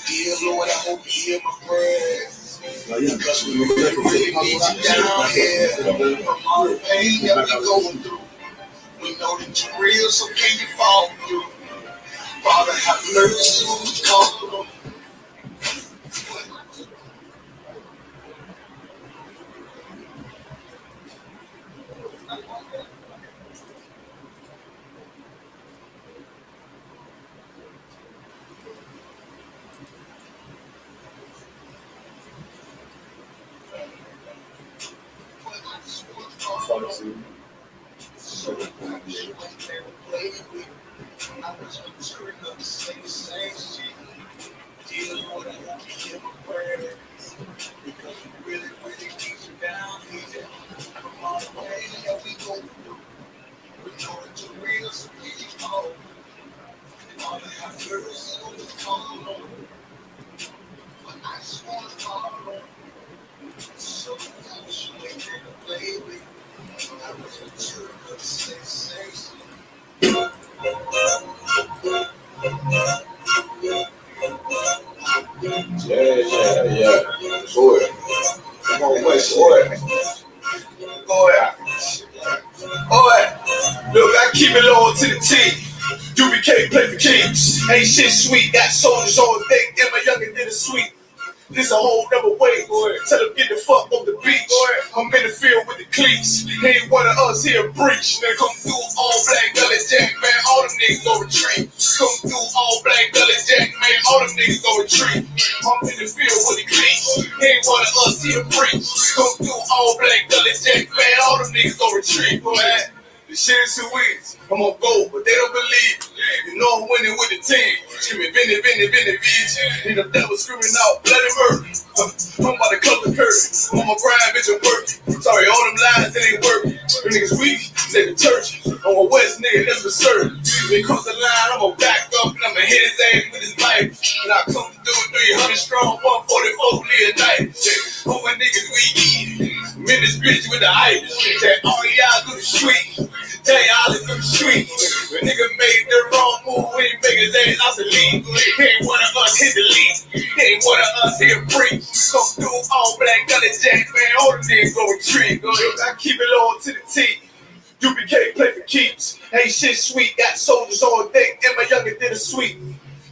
Dear Lord, I hope you hear my prayers. Because we really need you down here. From all the pain that we going through, we know that you're real, so can you fall through? Father, have mercy on the call. Ain't shit sweet, got soldiers on deck, and my youngin' did it sweet. This a whole nother way, boy. Tell them get the fuck off the beach. I'm in the field with the cleats. Ain't one of us here breach. Nigga come through all black gully jack, man. All them niggas go retreat. Come through all black gully jack, man. All them niggas go retreat. I'm in the field with the cleats. Ain't one of us here breach. Come through all black gully jack, man. All them niggas go retreat, boy. The shit is too easy. I'm on go, but they don't believe. You know I'm winning with the team. Screaming, Vinny, bitch. And the devil screaming out, bloody murder. I'm about to cut the curtain. I'm on my grind, bitch, I'm working. Sorry, all them lines, that ain't working. Them niggas weak, say the church. I'm a West nigga, that's for certain. When it comes to line, I'm gonna back up and I'm gonna hit his ass with his knife. And I come through 300 strong, 144 a night. All my niggas, we eat. I'm in this bitch with the ice. That all y'all do the street. Tell y'all it's the street. The nigga made the wrong move when he make his ass out the league. He ain't one of us hit the league. He ain't one of us here free. Come through all black gully jack, man. All the niggas go retreat. I keep it low to the T. U.P.K. play for keeps. Ain't shit sweet. Got soldiers on deck, and my youngin' did it sweet.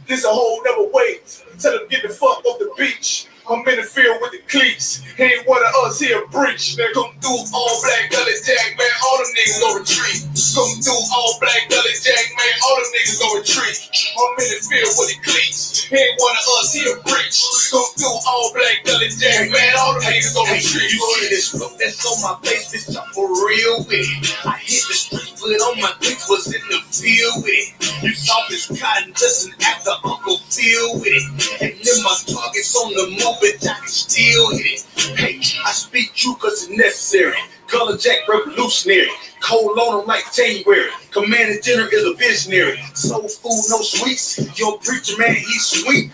This a whole nother way. Tell them get the fuck off the beach. I'm in the field with the cleats. Ain't one of us here breach. They come through all black gully jack, man. All them niggas go retreat. Come through all black gully jack, man. All them niggas go retreat. I'm in the field with the cleats. Ain't one of us here breach. Come through all black gully jack, man. All them niggas go retreat. You see this look that's on my face, bitch, I'm for real with it. I hit the street, but on my cleats was in the field with it. You saw this cotton just after Uncle Phil with it. And then my target's on the move. But I can still hit it. Hey, I speak true cause it's necessary. Color Jack revolutionary. Cold on him like January. Commander General is a visionary. Soul food, no sweets. Your preacher man, he's sweet.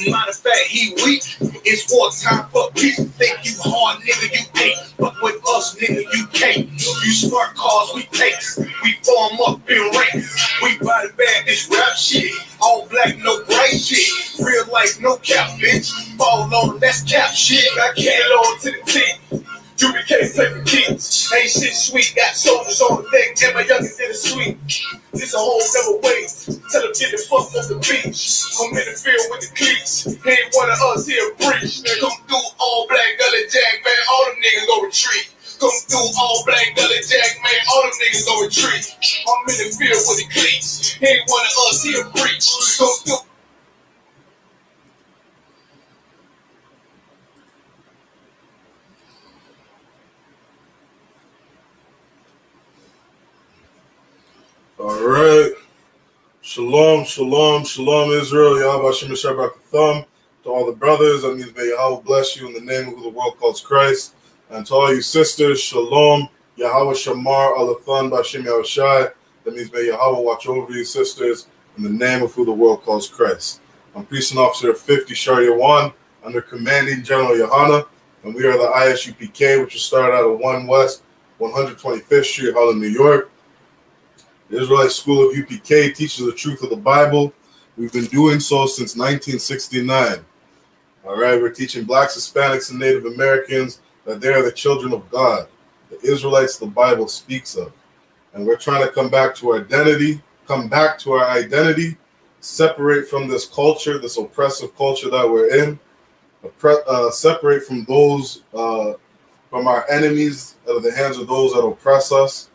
Matter of fact, he weak. It's wartime for peace. Think you hard, nigga, you ain't. But with us, nigga, you can't. You smart cars, we takes. We form up in ranks. We body bag this rap shit. All black, no gray shit. Real life, no cap, bitch. Fall on them, that's cap shit. I can't on to the team. U.P.K. play for keeps. Ain't shit sweet. Got soldiers on the deck, and my youngin' did it sweet. This a whole nother way. Tell them get the fuck off the beach. I'm in the field with the cleats. Ain't one of us here breach. They come through all black gully jack, man. All them niggas go retreat. Come through all black gully jack, man. All them niggas go retreat. I'm in the field with the cleats. Ain't one of us here breach. Come through. All right. Shalom, shalom, shalom, Israel. Yahweh Shem Shabbat Thumb. To all the brothers, that means may Yahweh bless you in the name of who the world calls Christ. And to all you sisters, shalom, Yahweh Shamar Alathan Bashem Yahushai. That means may Yahweh watch over you, sisters, in the name of who the world calls Christ. I'm Priest and Officer 50 Sharia 1 under Commanding General YAHANNA, and we are the I.S.U.P.K, which is started out of 1 West 125th Street, Harlem, New York. The Israelite School of U.P.K teaches the truth of the Bible. We've been doing so since 1969. All right, we're teaching blacks, Hispanics, and Native Americans that they are the children of God, the Israelites the Bible speaks of. And we're trying to come back to our identity, separate from this culture, this oppressive culture that we're in, separate from those, from our enemies, out of the hands of those that oppress us,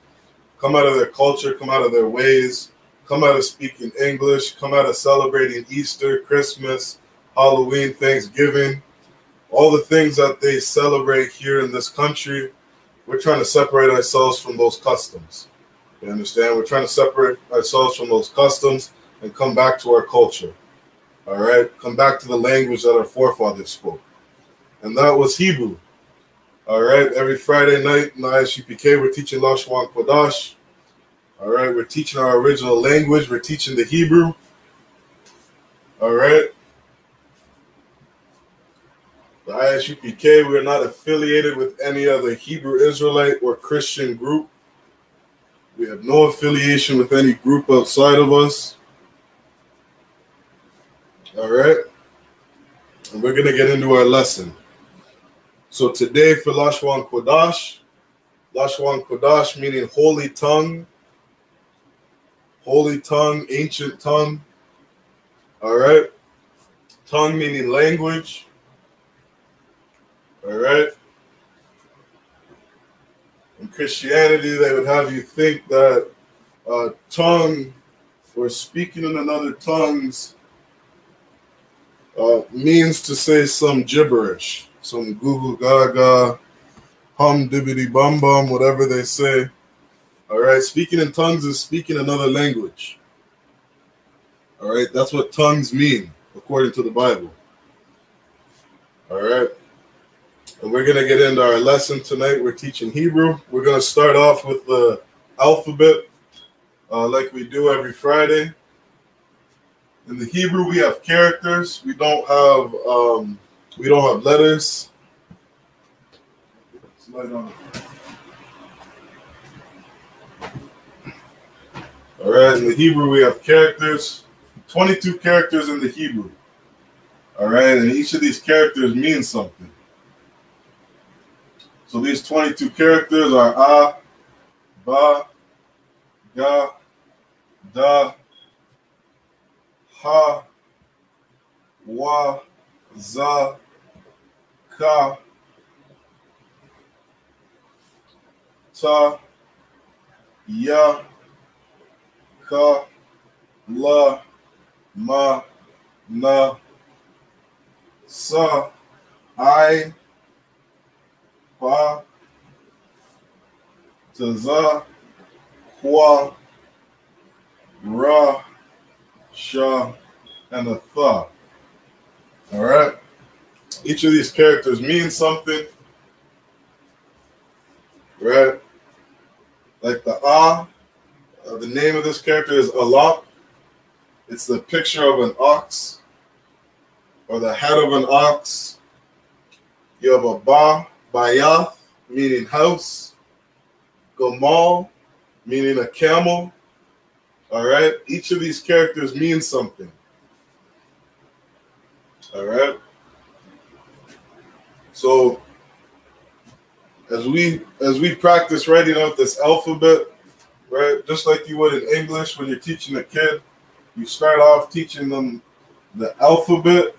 come out of their culture, come out of their ways, come out of speaking English, come out of celebrating Easter, Christmas, Halloween, Thanksgiving, all the things that they celebrate here in this country. We're trying to separate ourselves from those customs. You understand? We're trying to separate ourselves from those customs and come back to our culture. All right? Come back to the language that our forefathers spoke. And that was Hebrew. All right? Every Friday night in I.S.U.P.K, we're teaching Lashawan, Qadash. All right? We're teaching our original language. We're teaching the Hebrew. All right? The I.S.U.P.K, we're not affiliated with any other Hebrew Israelite or Christian group. We have no affiliation with any group outside of us. All right? And we're going to get into our lesson. So today for Lashawan Qadash meaning holy tongue, ancient tongue. All right? Tongue meaning language. All right? In Christianity, they would have you think that tongue or speaking in another tongues means to say some gibberish, some goo gaga, hum dibbity bum bum, whatever they say. All right? Speaking in tongues is speaking another language. All right? That's what tongues mean, according to the Bible. All right? And we're going to get into our lesson tonight. We're teaching Hebrew. We're going to start off with the alphabet, like we do every Friday. In the Hebrew, we have characters. We don't have letters. All right, in the Hebrew, we have characters. 22 characters in the Hebrew. All right, and each of these characters means something. So these 22 characters are A, Ba, Ga, Da, Ha, Wa, Za, Ka, Ta, Ya, Ka, La, Ma, Na, Sa, I, Pa, Taza, Kwa, Ra, Sha, and a Tha. All right? Each of these characters means something. Right? Like the the name of this character is I.S.U.P.K. It's the picture of an ox or the head of an ox. You have a Ba, Bayath, meaning house. Gamal, meaning a camel. All right? Each of these characters means something. All right? So, as we practice writing out this alphabet, right, just like you would in English when you're teaching a kid, you start off teaching them the alphabet,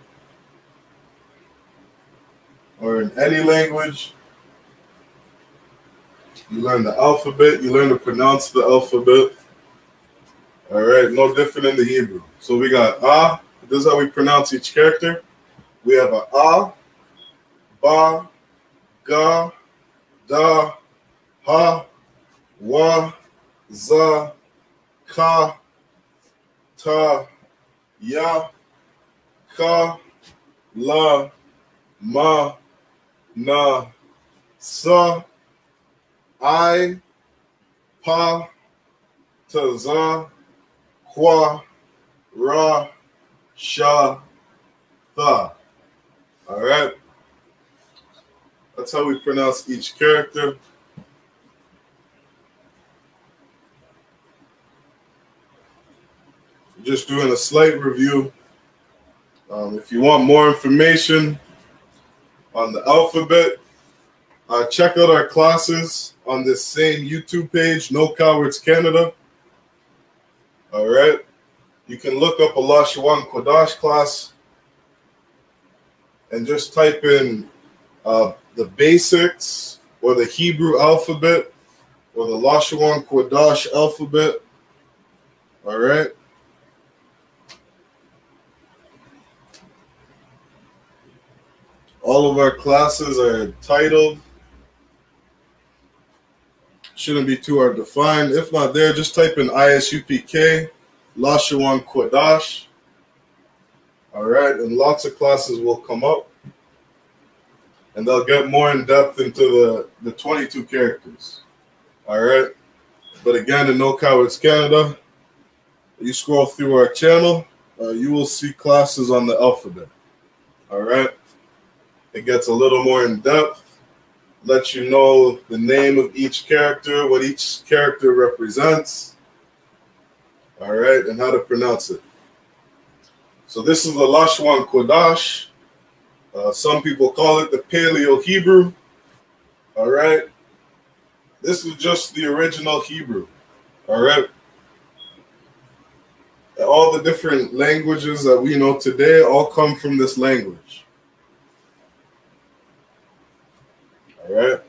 or in any language, you learn the alphabet, you learn to pronounce the alphabet. All right, no different in the Hebrew. So we got A. This is how we pronounce each character. We have a A, Ba, Ga, Da, Ha, Wa, Za, Ka, Ta, Ya, Ka, La, Ma, Na, Sa, I, Pa, Taza, Kwa, Ra, Sha, Tha. All right? That's how we pronounce each character. Just doing a slight review. If you want more information on the alphabet, check out our classes on this same YouTube page, No Cowards Canada. All right. You can look up a Lashawan Qadash class and just type in the basics or the Hebrew alphabet or the Lashawan Qadash alphabet. All right. All of our classes are titled. Shouldn't be too hard to find. If not there, just type in I.S.U.P.K, Lashawan Qadash. All right, and lots of classes will come up. And they'll get more in depth into the 22 characters. All right. But again, in No Cowards Canada, you scroll through our channel, you will see classes on the alphabet. All right. It gets a little more in depth, lets you know the name of each character, what each character represents. All right, and how to pronounce it. So this is the Lashawan Qadash. Some people call it the Paleo Hebrew. All right. This is just the original Hebrew. All right. All the different languages that we know today all come from this language. All right.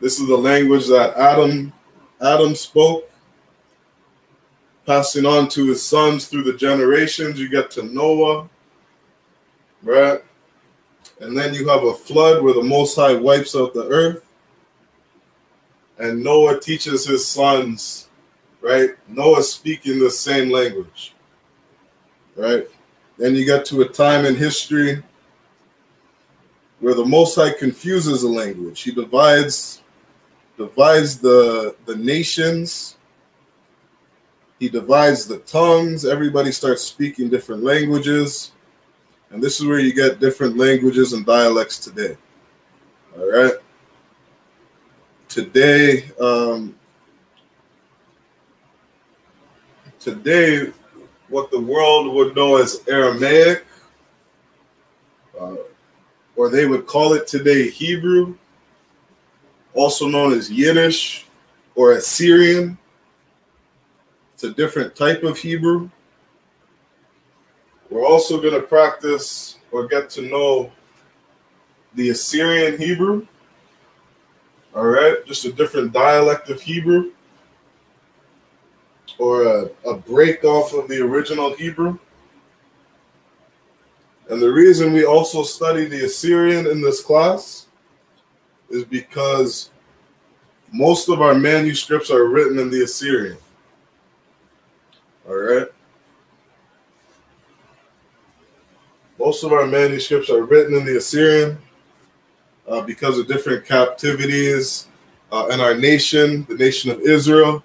This is the language that Adam spoke, passing on to his sons through the generations. You get to Noah, right? And then you have a flood where the Most High wipes out the earth. And Noah teaches his sons, right? Noah's speaking the same language, right? Then you get to a time in history where the Most High confuses the language. He divides the nations. He divides the tongues. Everybody starts speaking different languages. And this is where you get different languages and dialects today. All right. Today, what the world would know as Aramaic, or they would call it today Hebrew, also known as Yiddish or Assyrian. It's a different type of Hebrew. We're also going to practice or get to know the Assyrian Hebrew. All right, just a different dialect of Hebrew, or a break off of the original Hebrew. And the reason we also study the Assyrian in this class is because most of our manuscripts are written in the Assyrian. All right. Most of our manuscripts are written in the Assyrian because of different captivities in our nation, the nation of Israel,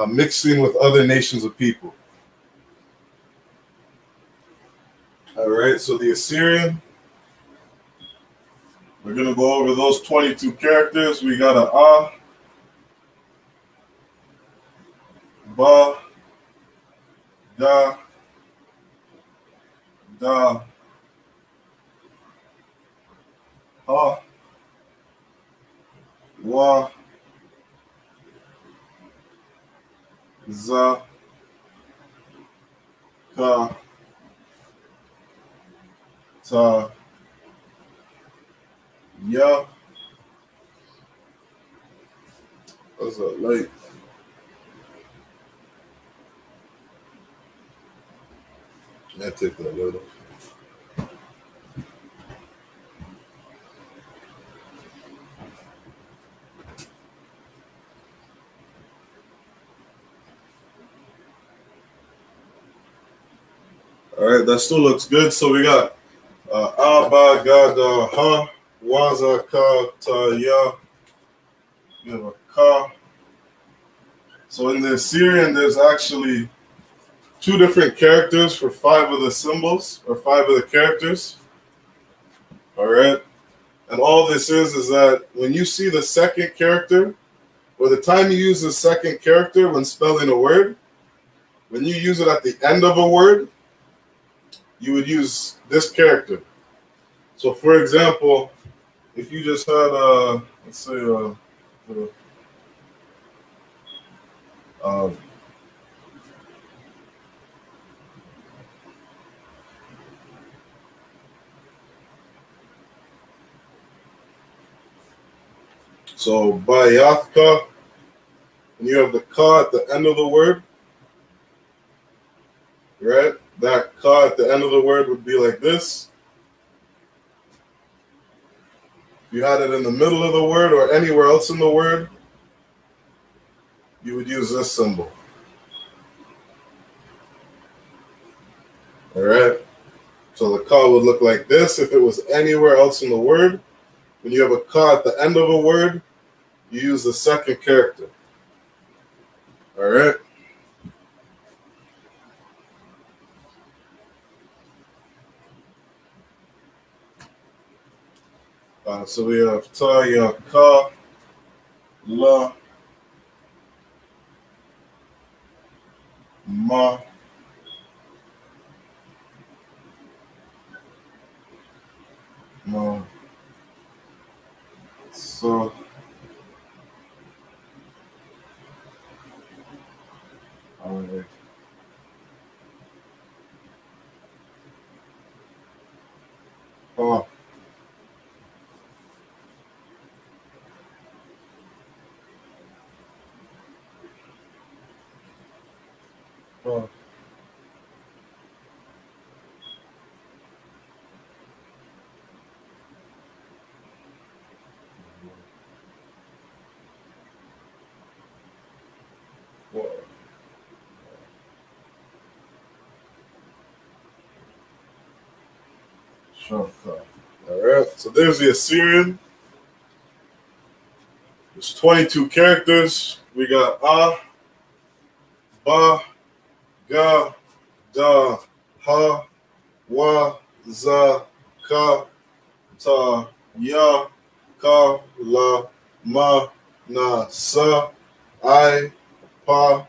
mixing with other nations of people. All right, so the Assyrian, we're going to go over those 22 characters. We got a A, Ba, Da, Da, Ha, Wa, Za, Ka, Ta, Ya. What's that light? I take that light off. All right, that still looks good. So we got Abba, Gada, Ha, Waza, Ka, Ta, Ya. We have a Ka. So in the Assyrian, there's actually 2 different characters for 5 of the symbols, or 5 of the characters. All right. And all this is that when you see the second character, or the time you use the second character when spelling a word, when you use it at the end of a word, you would use this character. So, for example, if you just had, let's say, so by YAHANNA, when you have the ka at the end of the word, right? That ka at the end of the word would be like this. If you had it in the middle of the word or anywhere else in the word, you would use this symbol. All right? So the ka would look like this if it was anywhere else in the word. When you have a ka at the end of a word, you use the second character. All right? So we have ta, ya, ka, la, ma, ma, so, all right. Oh. Oh. All right, so there's the Assyrian. There's 22 characters. We got A, Ba, Ga, Da, Ha, Wa, Za, Ka, Ta, Ya, Ka, La, Ma, Na, Sa, I, Pa,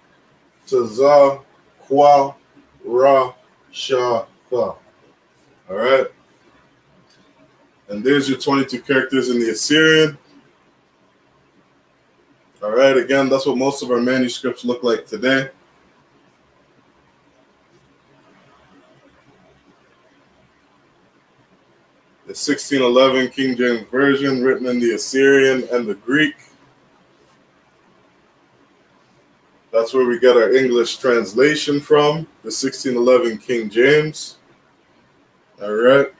Ta, Za, Kwa, Ra, Sha, Tha. All right. And there's your 22 characters in the Assyrian. All right, again, that's what most of our manuscripts look like today. The 1611 King James Version, written in the Assyrian and the Greek. That's where we get our English translation from, the 1611 King James. All right.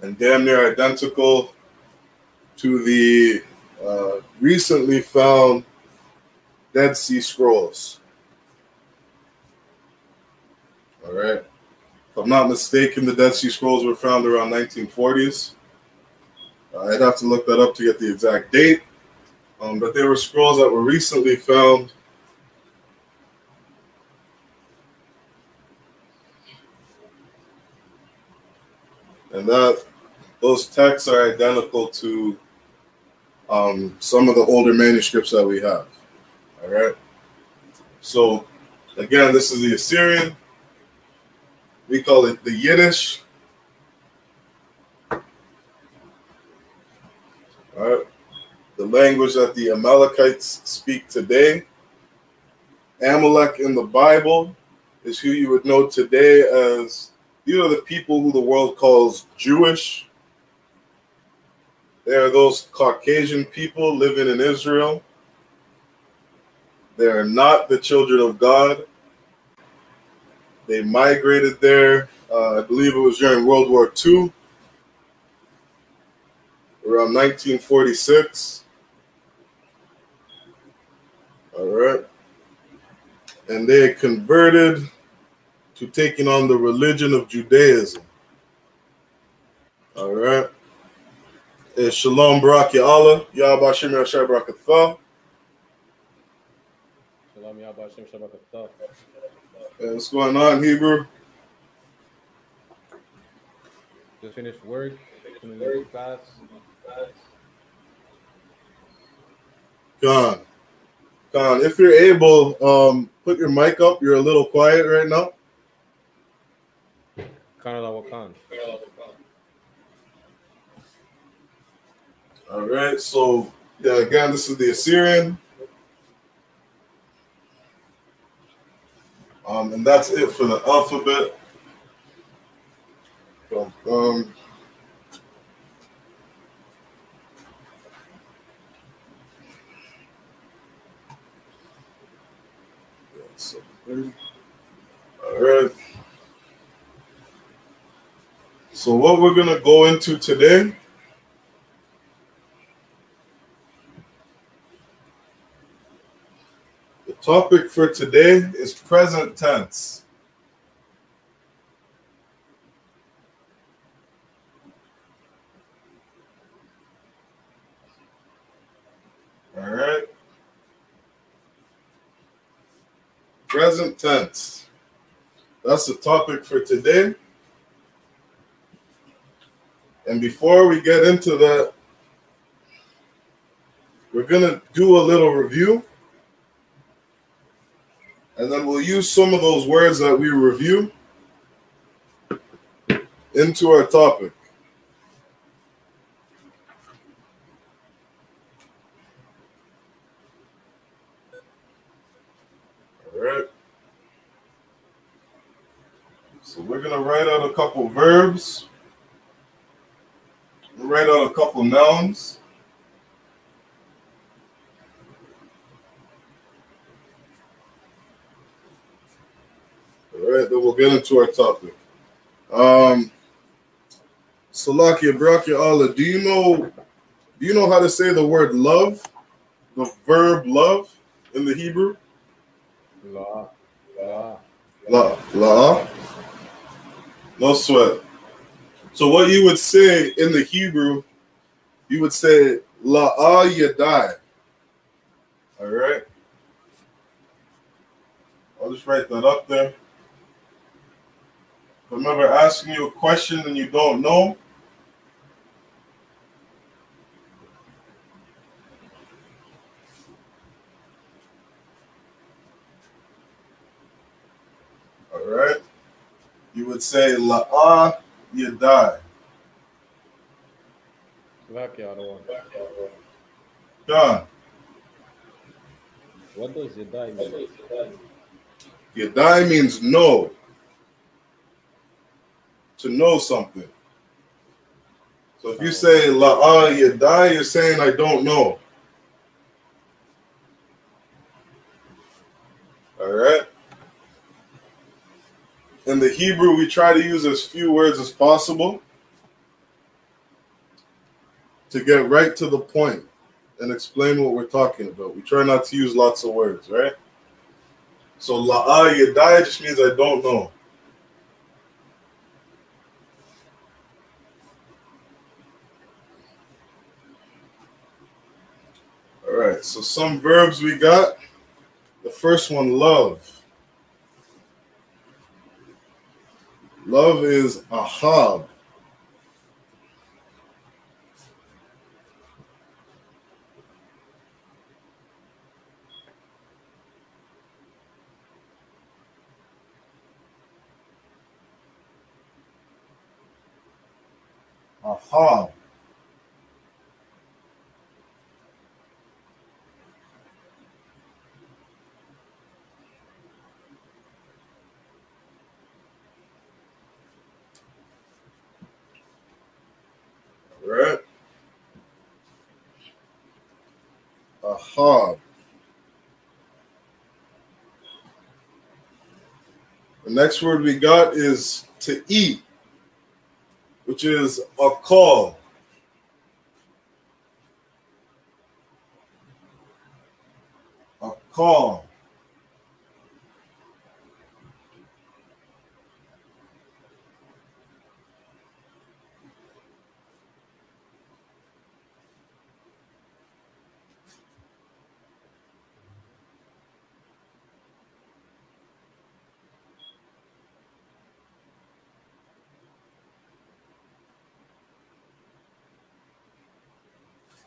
And damn near identical to the recently found Dead Sea Scrolls. All right. If I'm not mistaken, the Dead Sea Scrolls were found around 1940s. I'd have to look that up to get the exact date. But they were scrolls that were recently found. And those texts are identical to some of the older manuscripts that we have. All right. So, again, this is the Assyrian. We call it the Yiddish. All right. The language that the Amalekites speak today. Amalek in the Bible is who you would know today as, these are the people who the world calls Jewish. They are those Caucasian people living in Israel. They are not the children of God. They migrated there, I believe it was during World War II, around 1946. All right. And they converted to taking on the religion of Judaism. All right. And Shalom Barak Ya Allah, Yahweh Hashem Yashai Barakatha. Shalom Yahweh Hashem Shabakatah. Hey, what's going on, Hebrew? Just finished work, coming into class. Gone. Don, if you're able, put your mic up. You're a little quiet right now. All right, so yeah, again, this is the Assyrian. And that's it for the alphabet. All right. So what we're going to go into today the topic for today is present tense. All right. Present tense. That's the topic for today. And before we get into that, we're going to do a little review. And then we'll use some of those words that we review into our topic. All right. So we're going to write out a couple verbs. We'll write out a couple nouns. All right, then we'll get into our topic. Salakia, Brakia Allah, do you know how to say the word love? The verb love in the Hebrew? La. No sweat. So what you would say in the Hebrew, you would say la'ah yadai. All right? I'll just write that up there. Remember asking you a question and you don't know? All right? You would say la'ah yadai. John. What does Yadai mean? Yadai means know. To know something. So if you say la'ah yadai, you're saying I don't know. All right? In the Hebrew, we try to use as few words as possible to get right to the point and explain what we're talking about. We try not to use lots of words, right? So la'ah yadai just means I don't know. All right, so some verbs we got. The first one, love. Love is ahab. Ahab. All right. Ahab. The next word we got is to eat, which is a call. A call.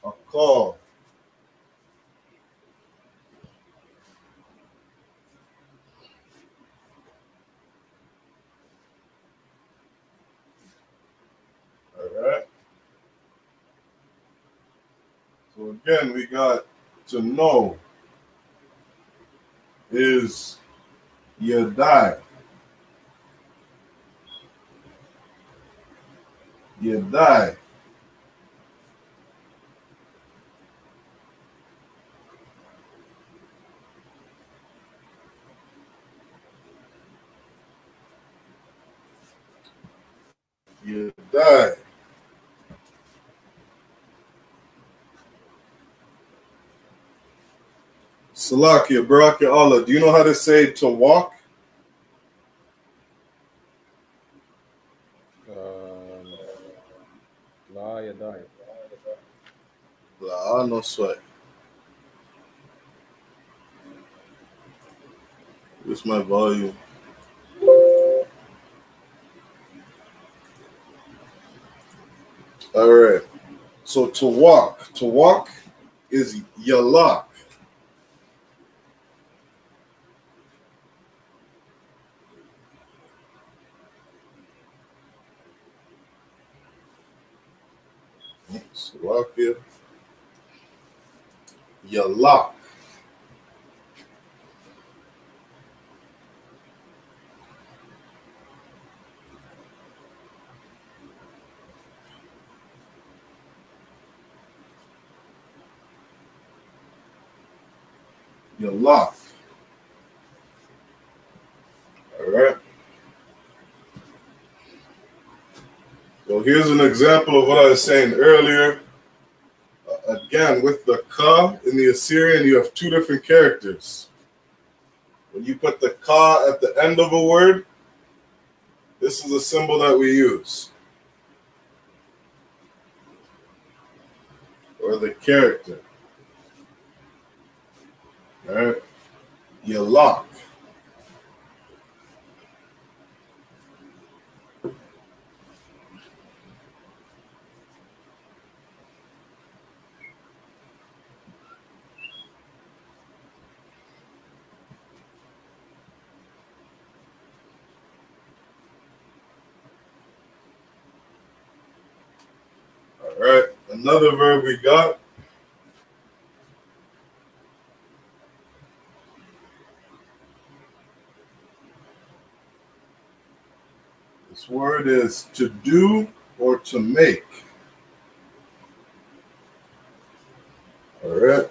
A call. So again, we got to know is Yadai. Yadai. Yadai. Salakia, Baraka Allah. Do you know how to say to walk? La Yadai. La, no sweat. Where's my volume? All right. So to walk is Yalak. Salakia. Yalak. Yalak. All right. So here's an example of what I was saying earlier. Again, with the ka in the Assyrian, you have two different characters. When you put the ka at the end of a word, this is a symbol that we use. Or the character. All right. Yalak. All right. Another verb we got. This word is to do or to make. All right.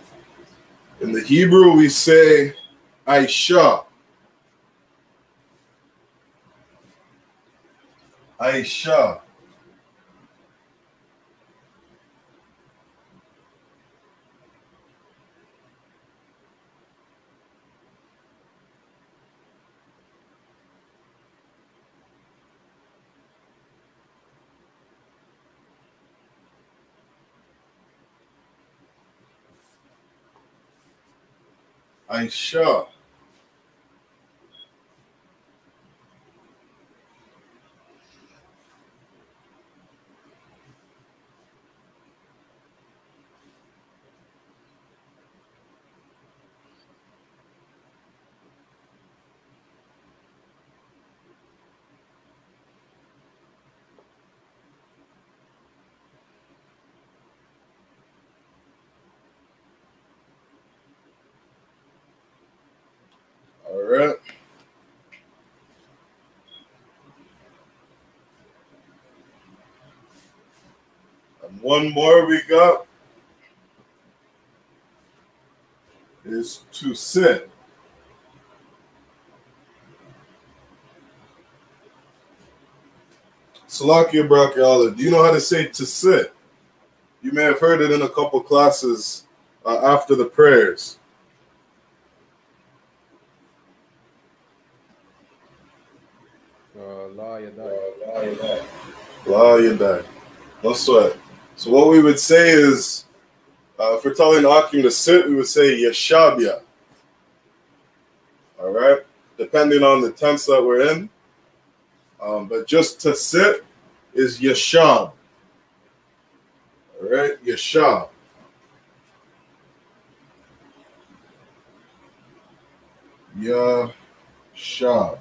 In the Hebrew, we say I.S.U.P.K. I.S.U.P.K. I.S.U.P.K. All right. And one more we got is to sit. Salakia Brakyala, do you know how to say to sit? You may have heard it in a couple classes after the prayers. La Yadai. La Yadai. No sweat. So what we would say is, if we're telling Akim to sit, we would say Yashabya. All right? Depending on the tense that we're in. But just to sit is Yashab. All right? Yashab. Yashab.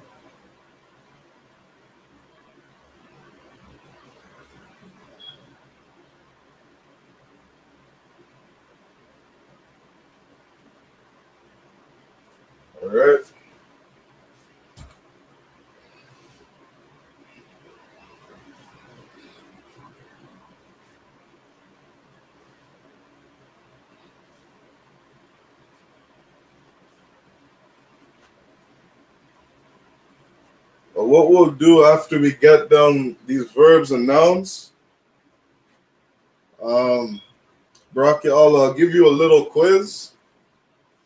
All right. What we'll do after we get down these verbs and nouns, Brock, I'll give you a little quiz,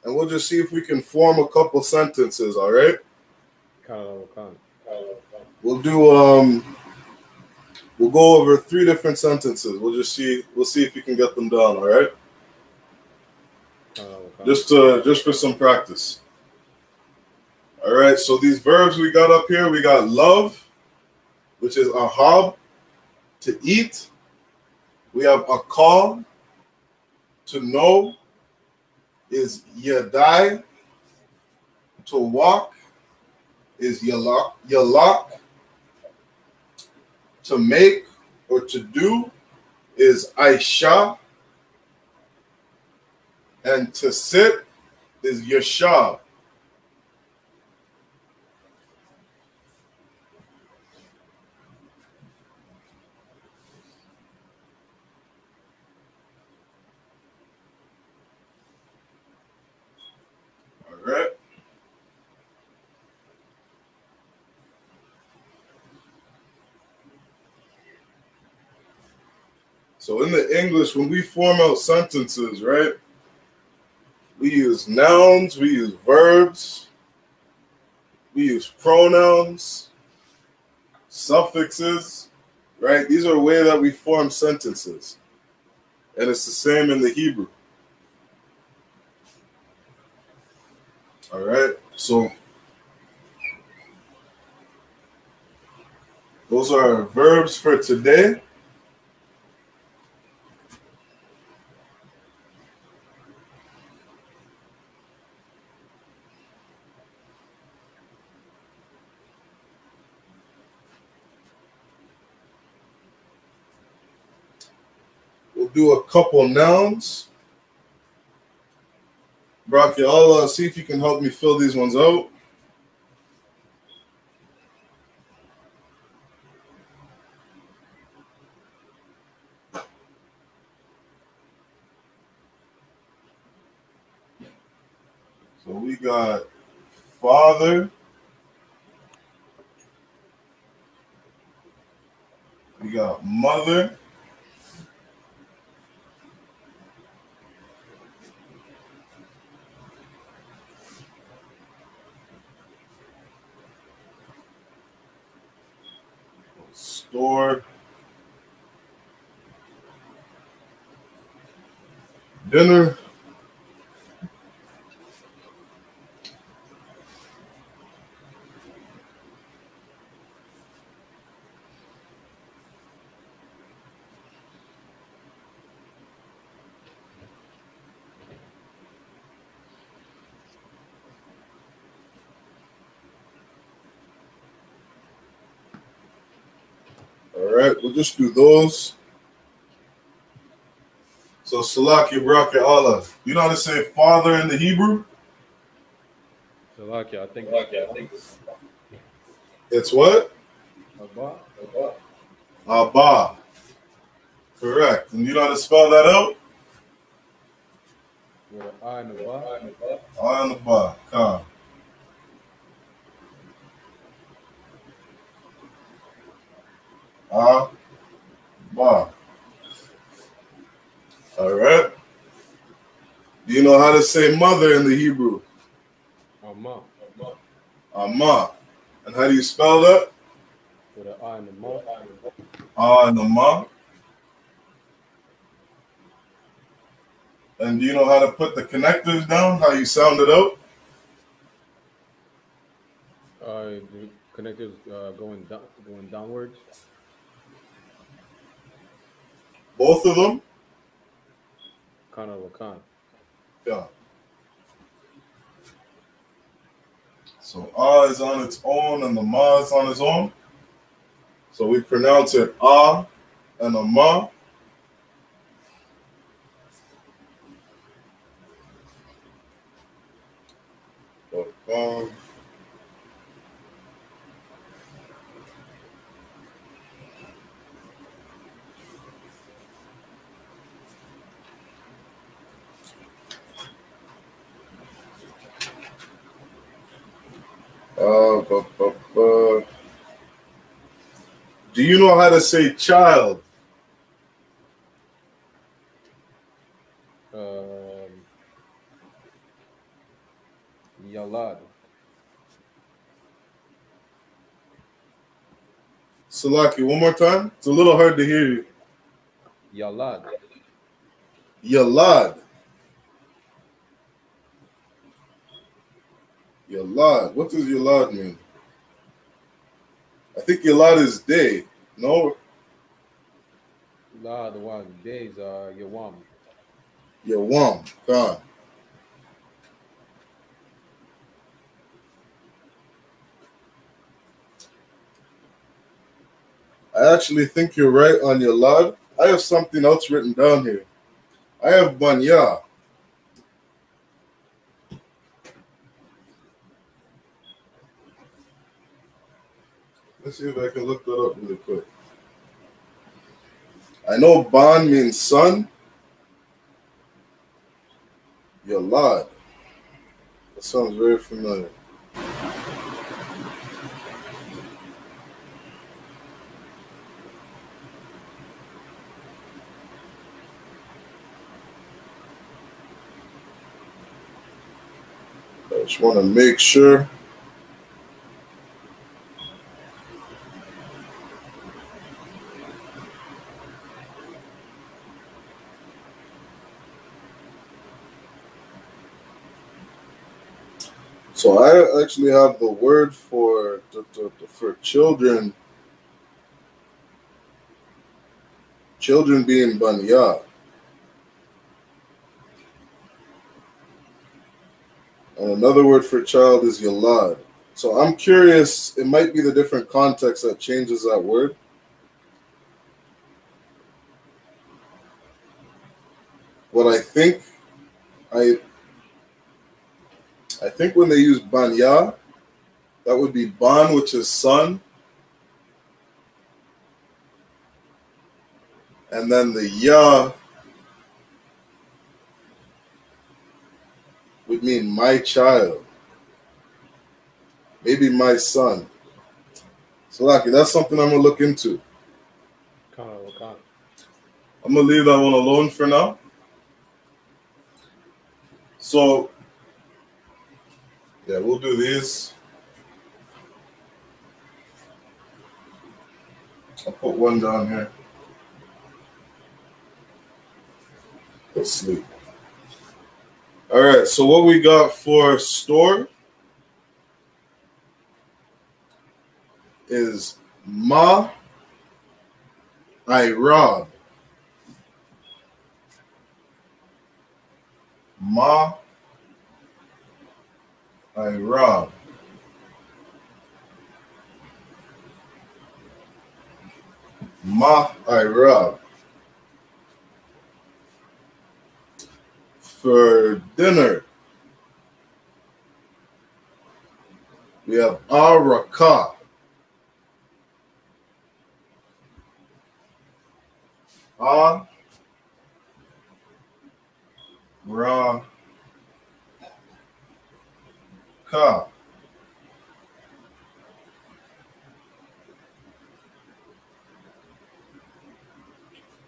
and we'll just see if we can form a couple sentences, all right? We'll do, we'll go over 3 different sentences. We'll see if you can get them down, all right? Just for some practice. All right, so these verbs we got up here, we got love, which is ahab, to eat. We have a call, to know, is yadai. To walk is yalak. To make or to do is aisha. And to sit is yashab. All right. So in the English, when we form out sentences, right, we use nouns, we use verbs, we use pronouns, suffixes, right? These are a way that we form sentences. And it's the same in the Hebrew. All right, so those are our verbs for today. We'll do a couple nouns. Brock, I'll see if you can help me fill these ones out. So we got father. We got mother. Store. Dinner. All right, we'll just do those. So Salaki, Baraka, Allah. You know how to say father in the Hebrew? Salaki, I think It's what? Abba. Abba. Correct. And you know how to spell that out? With an I and a ba. I and the ba. Come. Ba. All right. Do you know how to say mother in the Hebrew? Amma. Amma. And how do you spell that? With an I and a ma. And the ma. And do you know how to put the connectors down? How you sound it out? The connectors going downwards. Both of them? Kana wakan. Yeah. So ah is on its own and the ma is on its own. So we pronounce it ah and a ma. Do you know how to say child? Yalad. Salaki, one more time. It's a little hard to hear you. Yalad. Yalad. Yalad. What does Yalad mean? I think Yalad is day. No? La, the one. Days are Yawam. Yawam. Khan. I actually think you're right on Yalad. I have something else written down here. I have Banya. Let's see if I can look that up really quick. I know Ban means son. Yalad. That sounds very familiar. I just want to make sure. So I actually have the word for children. Children being Banya. And another word for child is Yalad. So I'm curious, it might be the different context that changes that word. What I think when they use Banya, that would be Ban, which is son. And then the Ya would mean my child. Maybe my son. So, Lucky, that's something I'm going to look into. I'm going to leave that one alone for now. So, yeah, we'll do these. I'll put one down here. Go sleep. All right, so what we got for store is Ma I.R.A.B. Ma I.R.A.B. Ma I.R.A.B. For dinner, we have Araka. Araka.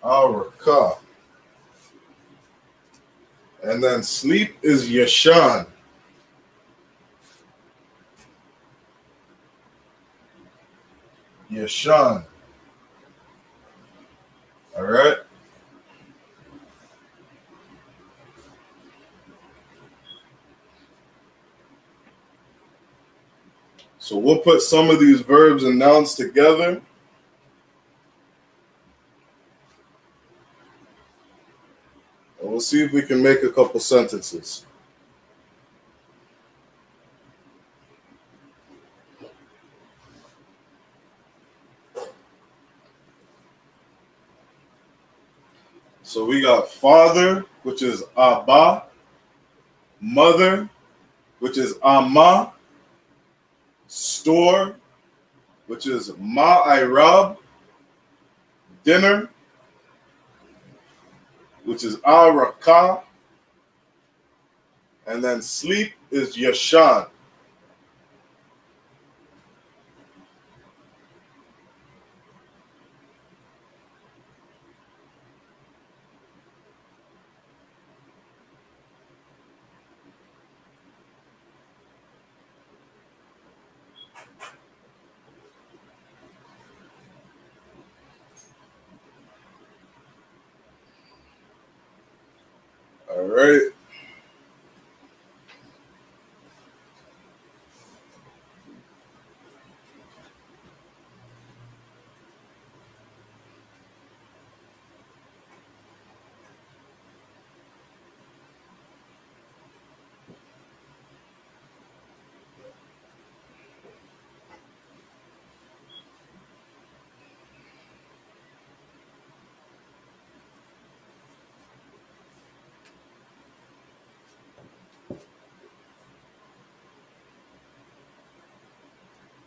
Araka. And then sleep is Yashan. Yashan. All right. So we'll put some of these verbs and nouns together. And we'll see if we can make a couple sentences. So we got father, which is Abba. Mother, which is Amma. Store, which is Ma'irab. Dinner, which is Araka. And then sleep is Yashan. All right.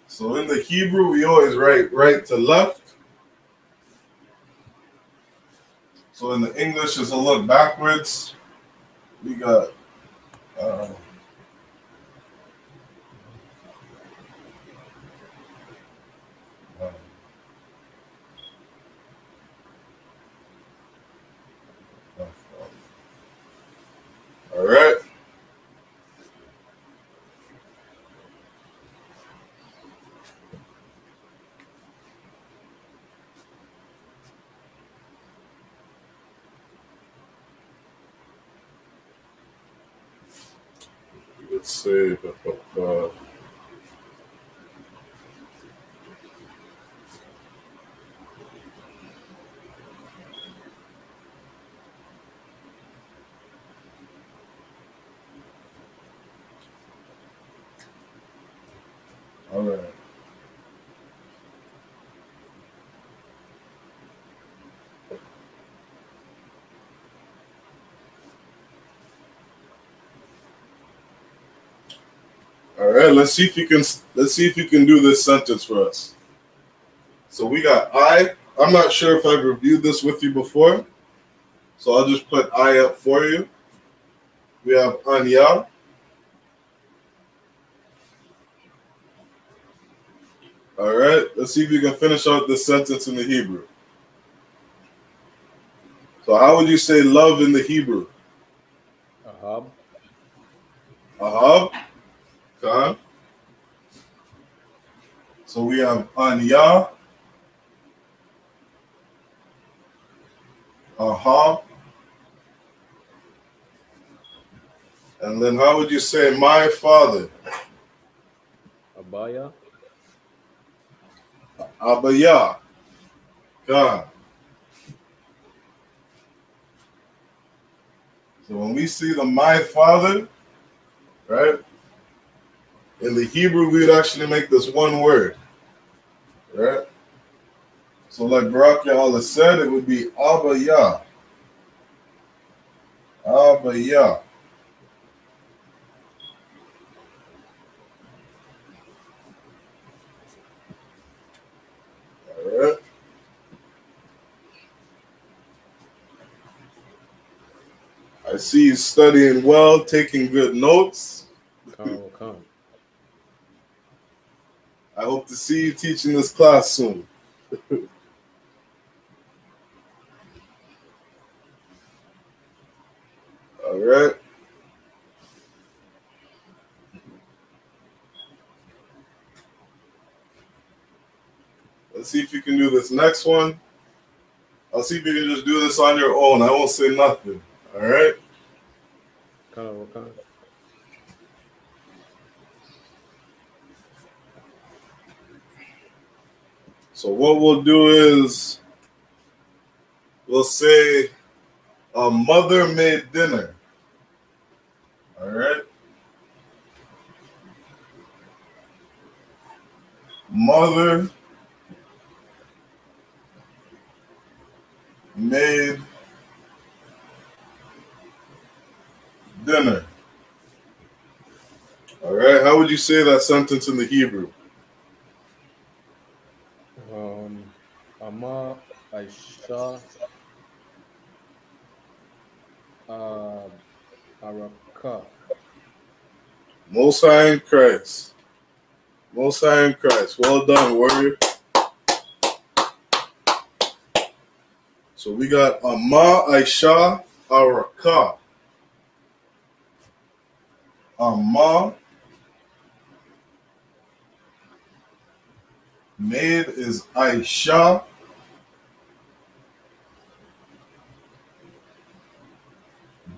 So in the Hebrew, we always write right to left. So in the English, it's a look backwards. We got all right. Let's see. All right. All right. Let's see if you can do this sentence for us. So we got I'm not sure if I've reviewed this with you before, so I'll just put I up for you. We have Anya. All right. Let's see if you can finish out this sentence in the Hebrew. So how would you say love in the Hebrew? Ahab. Ahab. Khan. So we have Anya. Ahab. And then how would you say my father? Abaya. Abaya. Khan. So when we see the my father, right? In the Hebrew, we would actually make this one word, right? So like Barak Ya'Allah said, it would be Abaya. Abaya. All right. I see you studying well, taking good notes. Come. I hope to see you teaching this class soon. All right. Let's see if you can do this next one. I'll see if you can just do this on your own. I won't say nothing. All right. Come. So what we'll do is we'll say a mother made dinner. All right. Mother made dinner. All right. How would you say that sentence in the Hebrew? Ama Aisha Araka. Most High in Christ. Most High in Christ. Well done, warrior. So we got Ama Aisha Araka. Ama maid is Aisha.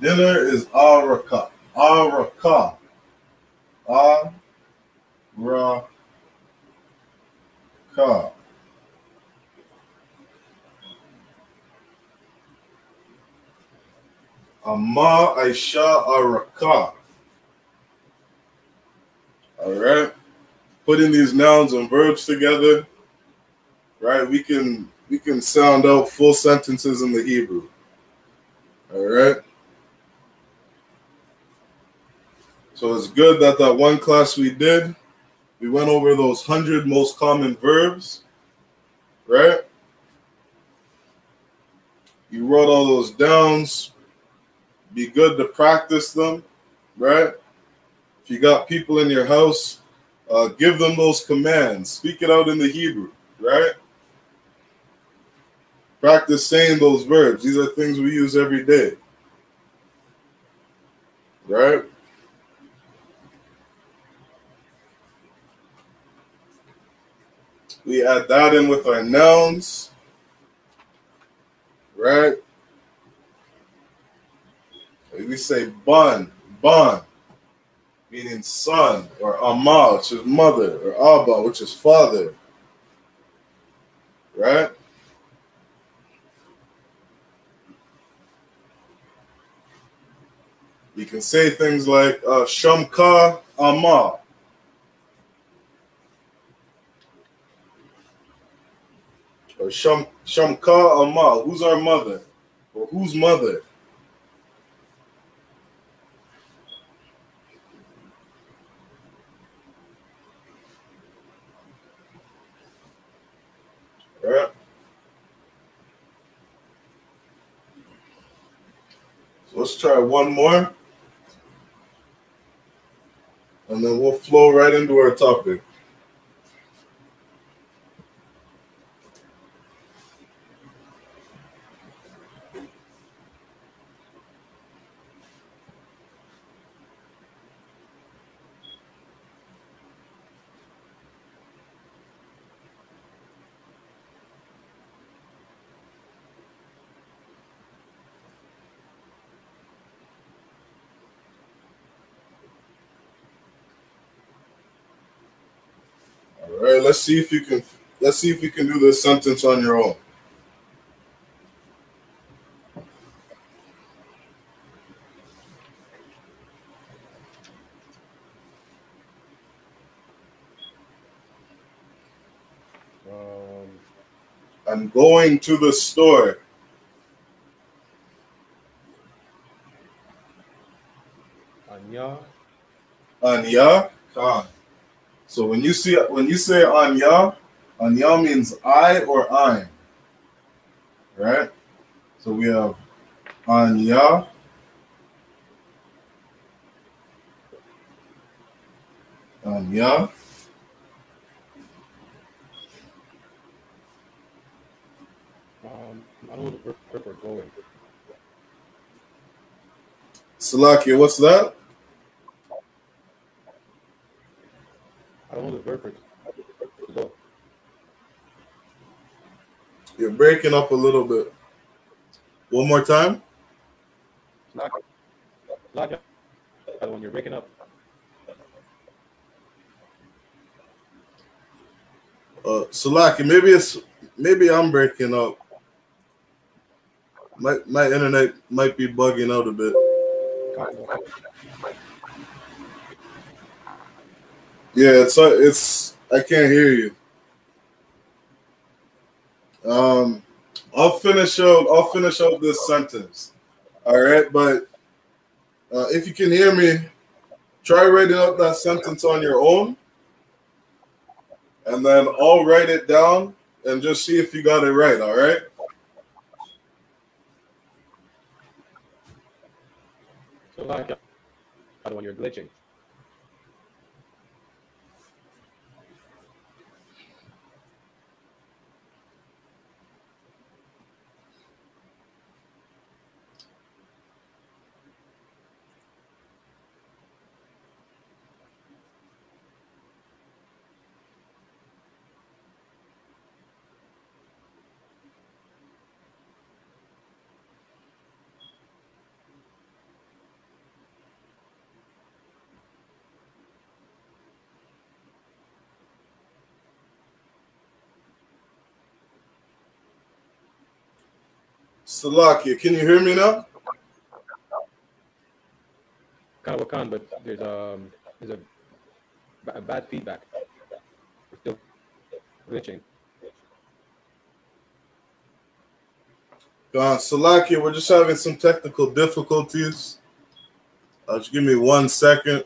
Dinner is Araka. Araka. Araka. Ama Aisha Araka. All right. Putting these nouns and verbs together, right? We can sound out full sentences in the Hebrew. All right. So it's good that one class we did, we went over those 100 most common verbs, right? You wrote all those down. Be good to practice them, right? If you got people in your house, give them those commands. Speak it out in the Hebrew, right? Practice saying those verbs. These are things we use every day, right? We add that in with our nouns, right? We say ban, meaning son, or ama, which is mother, or abba, which is father, right? You can say things like shamka ama, or shamka ama. Who's our mother, or whose mother? Right? So let's try one more, and then we'll flow right into our topic. All right, let's see if you can do this sentence on your own. I'm going to the store. Anya. Anya. So when you say Anya, Anya means I or I'm, right? So we have Anya, Anya. I don't know the verb for going. Salakia, what's that? I don't know the verb for to go. You're breaking up a little bit. One more time. Like when you're breaking up. Salaki, maybe I'm breaking up. My internet might be bugging out a bit. Yeah, it's I can't hear you. I'll finish out this sentence. All right, but if you can hear me, Try writing up that sentence on your own, and then I'll write it down and just see if you got it right, all right? So like when you're glitching. Salakia, can you hear me now? Kind of can, but there's a bad feedback. We're still glitching. Salakia, we're just having some technical difficulties. Just give me 1 second.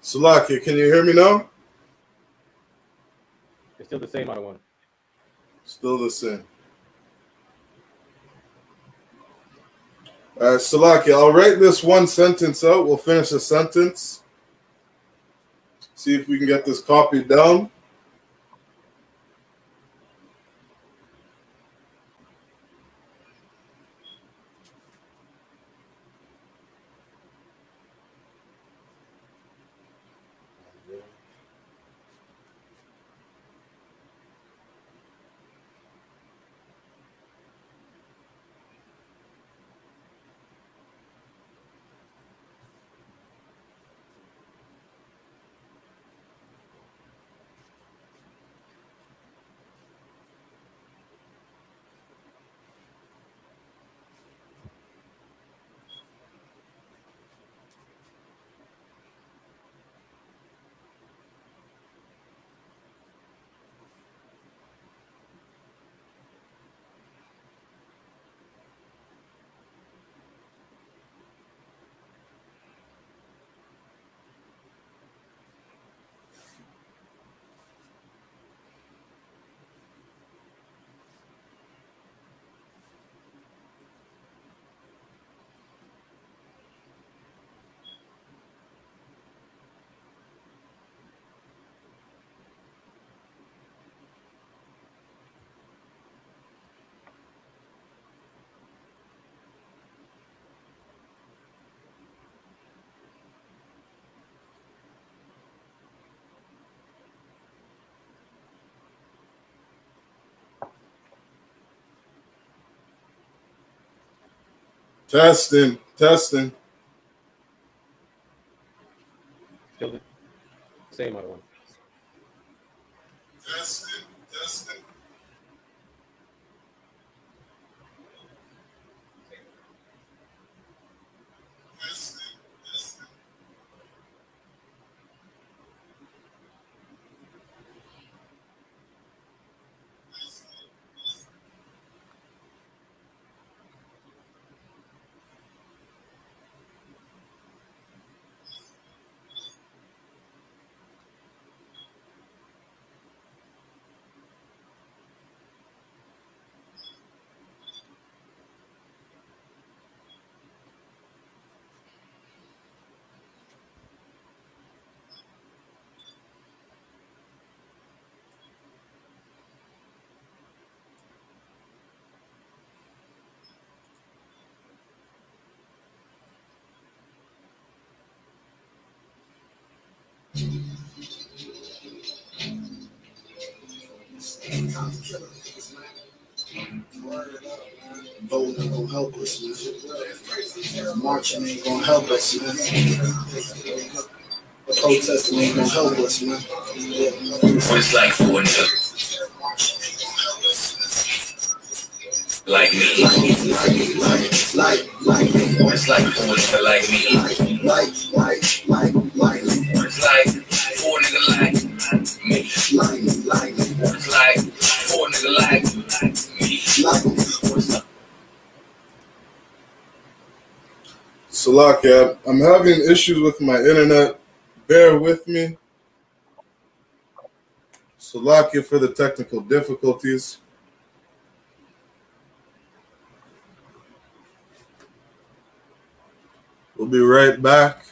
Salakia, can you hear me now? It's still the same, I want. Still the same. All right, Salakia, I'll write this one sentence out. We'll finish the sentence. See if we can get this copied down. Testing. Still the same, I want. Testing. Voting ain't gonna help us, man. Marching ain't gonna help us, man. Protesting ain't gonna help us, man. What it's like for a nigga like me. What it's like for a nigga like me. What it's like for a nigga like me. What it's like for a nigga like me. Salakia, I'm having issues with my internet. Bear with me. Salakia for the technical difficulties. We'll be right back.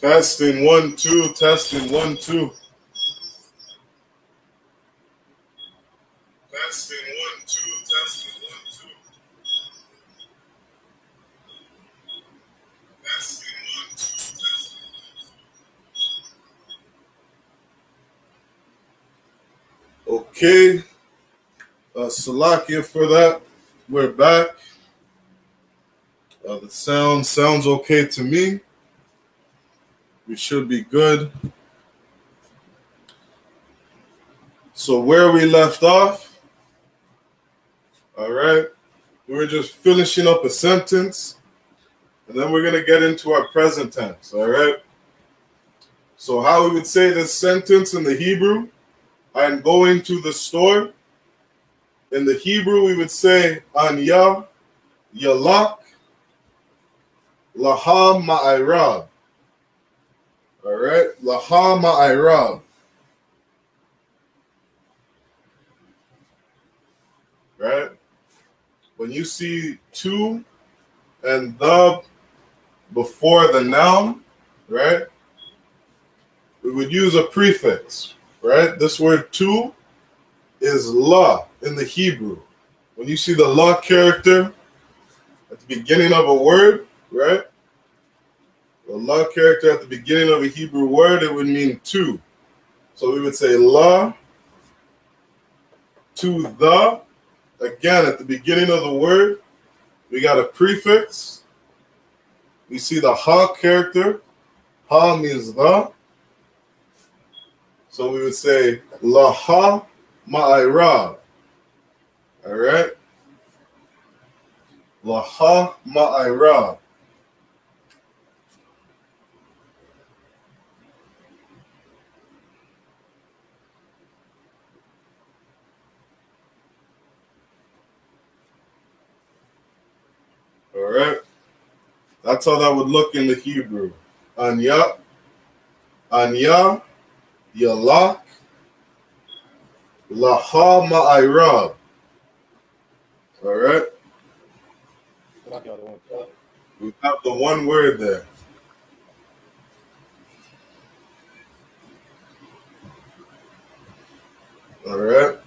Testing 1 2. Testing 1 2. Testing 1 2. Testing 1 2. Testing 1 2. Okay. Salakia for that. We're back. The sounds okay to me. We should be good. So where we left off, all right, we're just finishing up a sentence, and then we're going to get into our present tense, all right? So how we would say this sentence in the Hebrew, I'm going to the store. In the Hebrew, we would say, Anya, Yalak, Laha Ma'irab. All right, Laha Ma'irab. Right? When you see to and the before the noun, right, we would use a prefix, right? This word to is la in the Hebrew. When you see the la character at the beginning of a word, right? The la character at the beginning of a Hebrew word, it would mean to. So we would say la to the. Again, at the beginning of the word, we got a prefix. We see the ha character. Ha means the. So we would say la ha ma'irab. All right? La ha ma'irab. All right? That's how that would look in the Hebrew. Anya, Anya, Yalak, Laha Ma'irab. All right? We have the one word there. All right?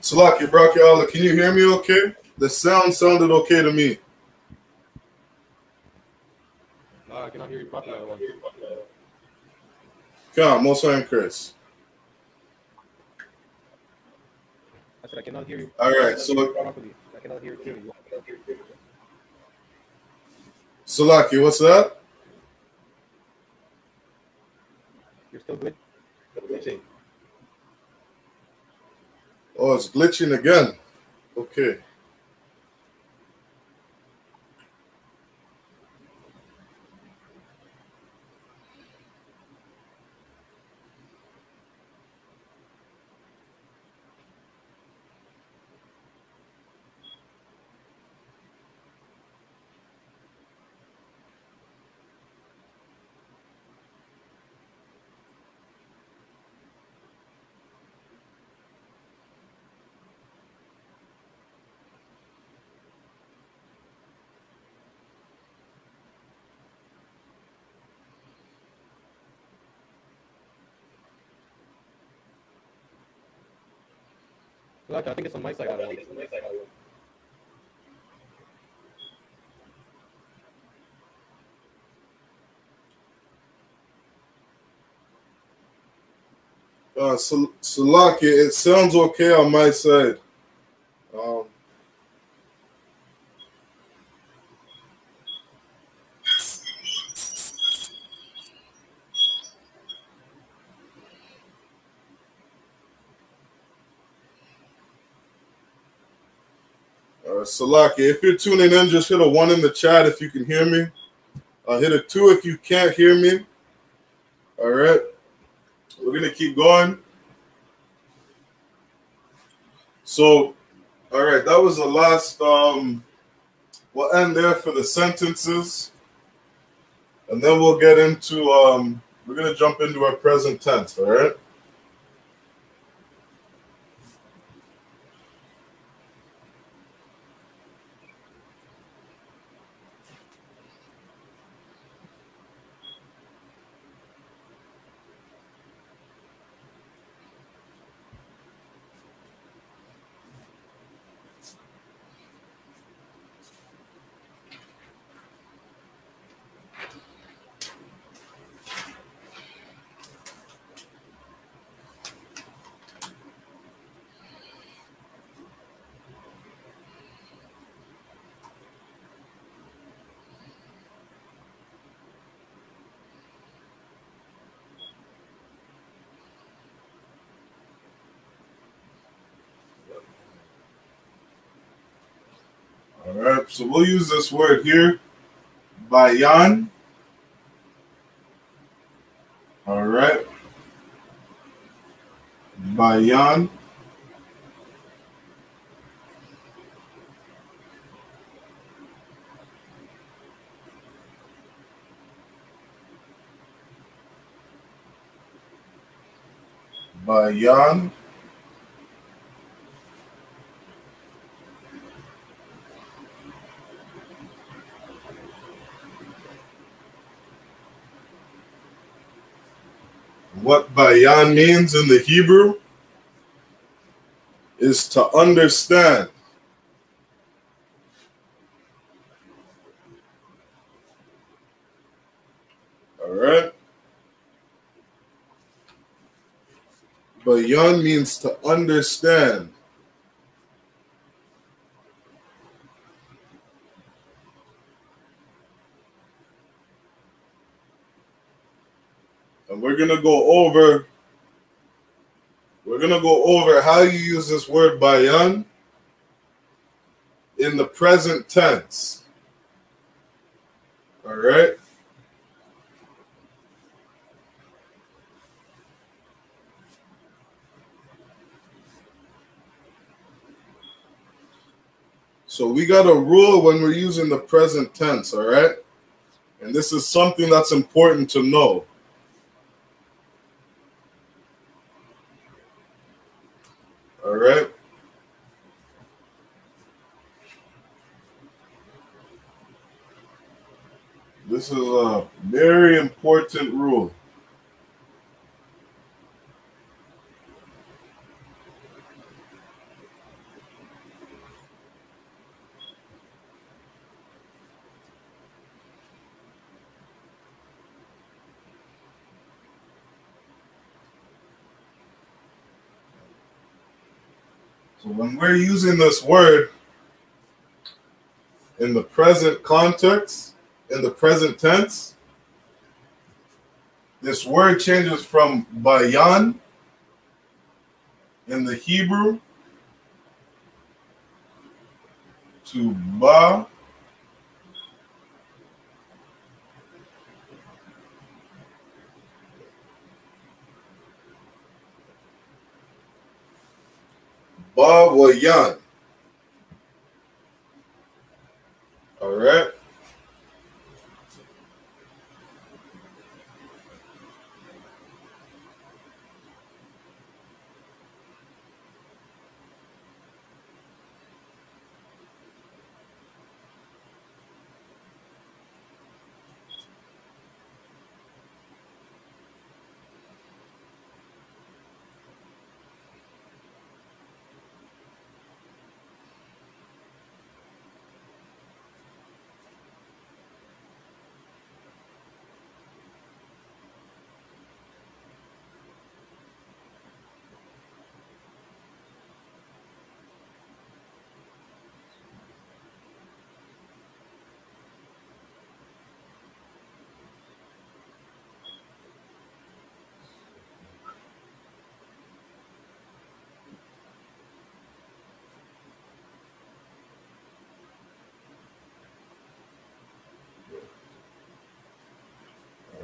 Salaki, Braki Allah, can you hear me okay? The sound sounded okay to me. I cannot hear you properly. Come, most I'm Chris. I said I cannot hear you. All right, so Properly. I cannot hear you clearly. Salaki, what's that? You're still good? Glitching. Oh, it's glitching again. Okay. Like, I think it's on my side. I don't know. Salaki, it sounds okay on my side. Salaki, if you're tuning in, just hit a 1 in the chat if you can hear me. Hit a 2 if you can't hear me. All right. We're going to keep going. So, all right, that was the last. We'll end there for the sentences. And then we'll get into, we're going to jump into our present tense, all right? All right, so we'll use this word here, bayan. All right, bayan. Bayan. What bayan means in the Hebrew is to understand. All right. Bayan means to understand. And we're gonna go over how you use this word bayan in the present tense. All right. So we got a rule when we're using the present tense, all right? And this is something that's important to know. All right? This is a very important rule. So when we're using this word in the present context, in the present tense, this word changes from bayan in the Hebrew to ba. Bawayan. All right.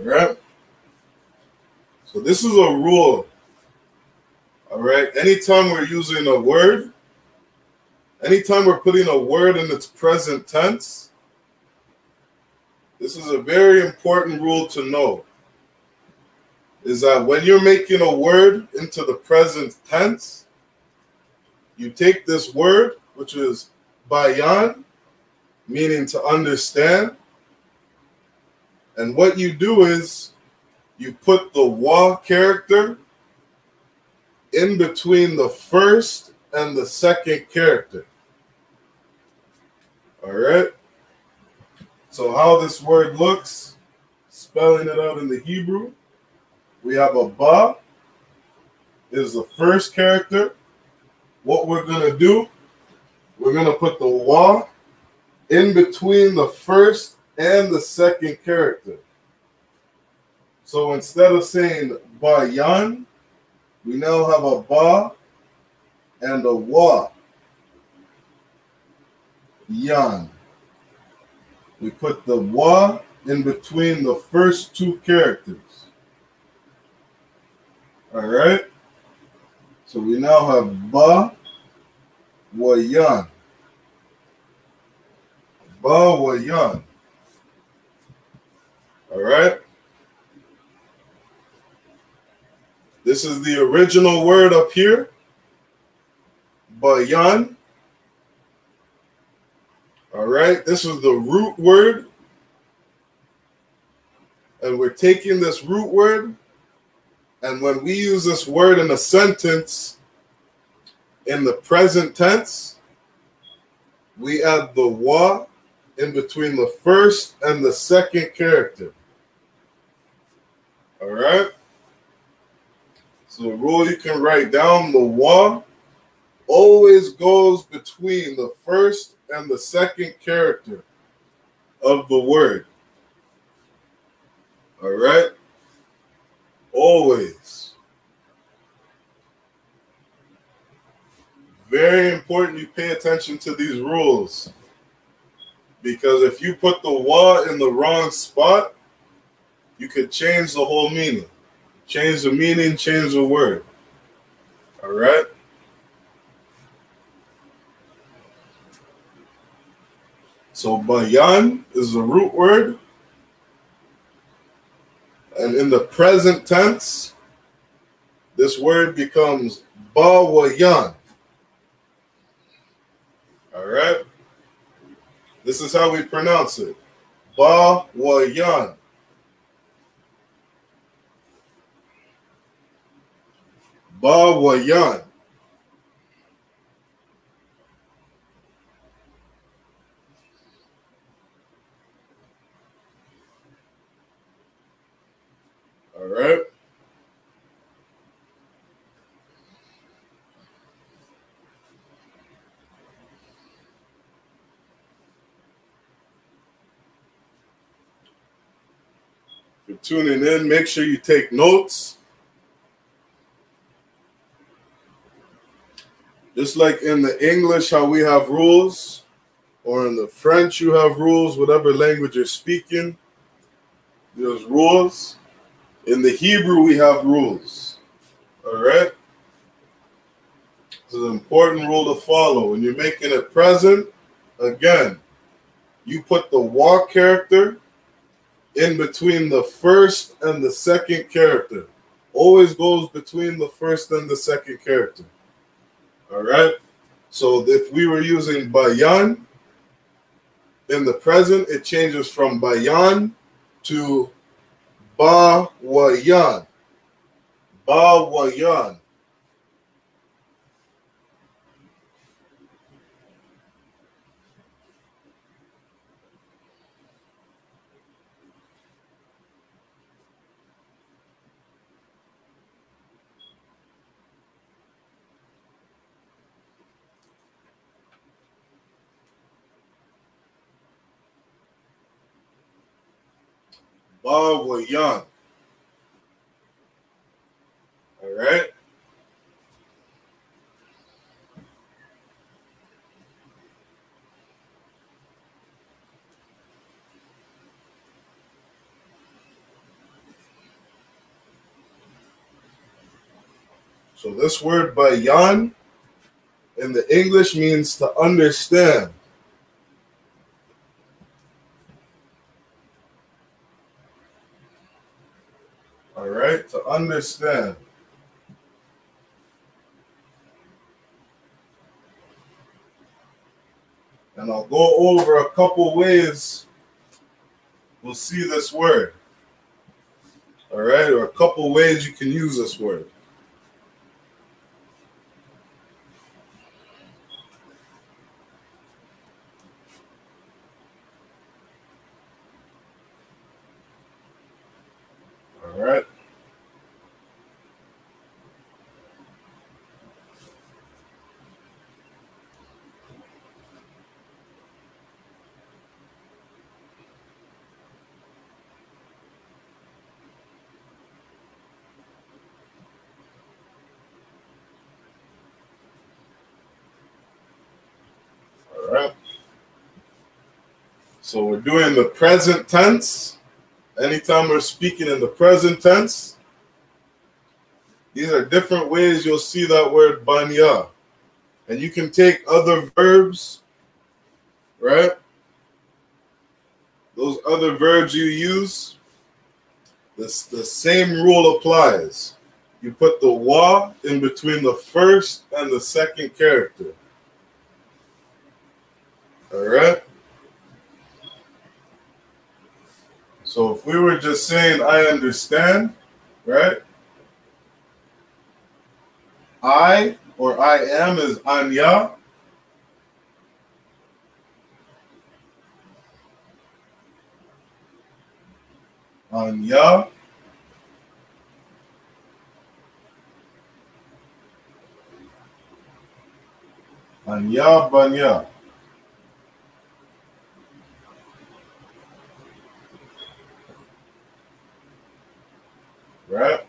All right. So this is a rule. All right. Anytime we're using a word, anytime we're putting a word in its present tense, this is a very important rule to know. Is that when you're making a word into the present tense, you take this word, which is bayan, meaning to understand, and what you do is you put the wa character in between the first and the second character. All right? So how this word looks, spelling it out in the Hebrew, we have a ba is the first character. What we're going to do, we're going to put the wa in between the first and the second character. So instead of saying bayan, we now have a ba and a wa. yan. We put the wa in between the first two characters. All right? So we now have ba wa yan. Ba wa yan. All right? This is the original word up here. Bayan. All right? This is the root word. And we're taking this root word, and when we use this word in a sentence in the present tense, we add the wa in between the first and the second character. All right? So the rule you can write down, the wa always goes between the first and the second character of the word. All right? Always. Very important you pay attention to these rules, because if you put the wa in the wrong spot, you could change the whole meaning. Change the meaning, change the word. All right? So bayan is the root word. And in the present tense, this word becomes bawayan. All right? This is how we pronounce it. Bawayan. Bawayan. All right? If you're tuning in, make sure you take notes. Just like in the English, how we have rules, or in the French, you have rules, whatever language you're speaking, there's rules. In the Hebrew, we have rules. All right? This is an important rule to follow. When you're making it present, again, you put the wa character in between the first and the second character. Always goes between the first and the second character. All right? So if we were using bayan in the present, it changes from bayan to bawayan. Bawayan. Bawayan. All right? So this word bayan in the English means to understand. All right? To understand. And I'll go over a couple ways we'll see this word. All right? Or a couple ways you can use this word. All right? All right? So we're doing the present tense. Anytime we're speaking in the present tense, these are different ways you'll see that word banya. And you can take other verbs, right? Those other verbs you use, the same rule applies. You put the wa in between the first and the second character. All right? So if we were just saying, I understand, right? I or I am is anya. Anya. Anya banya. Right?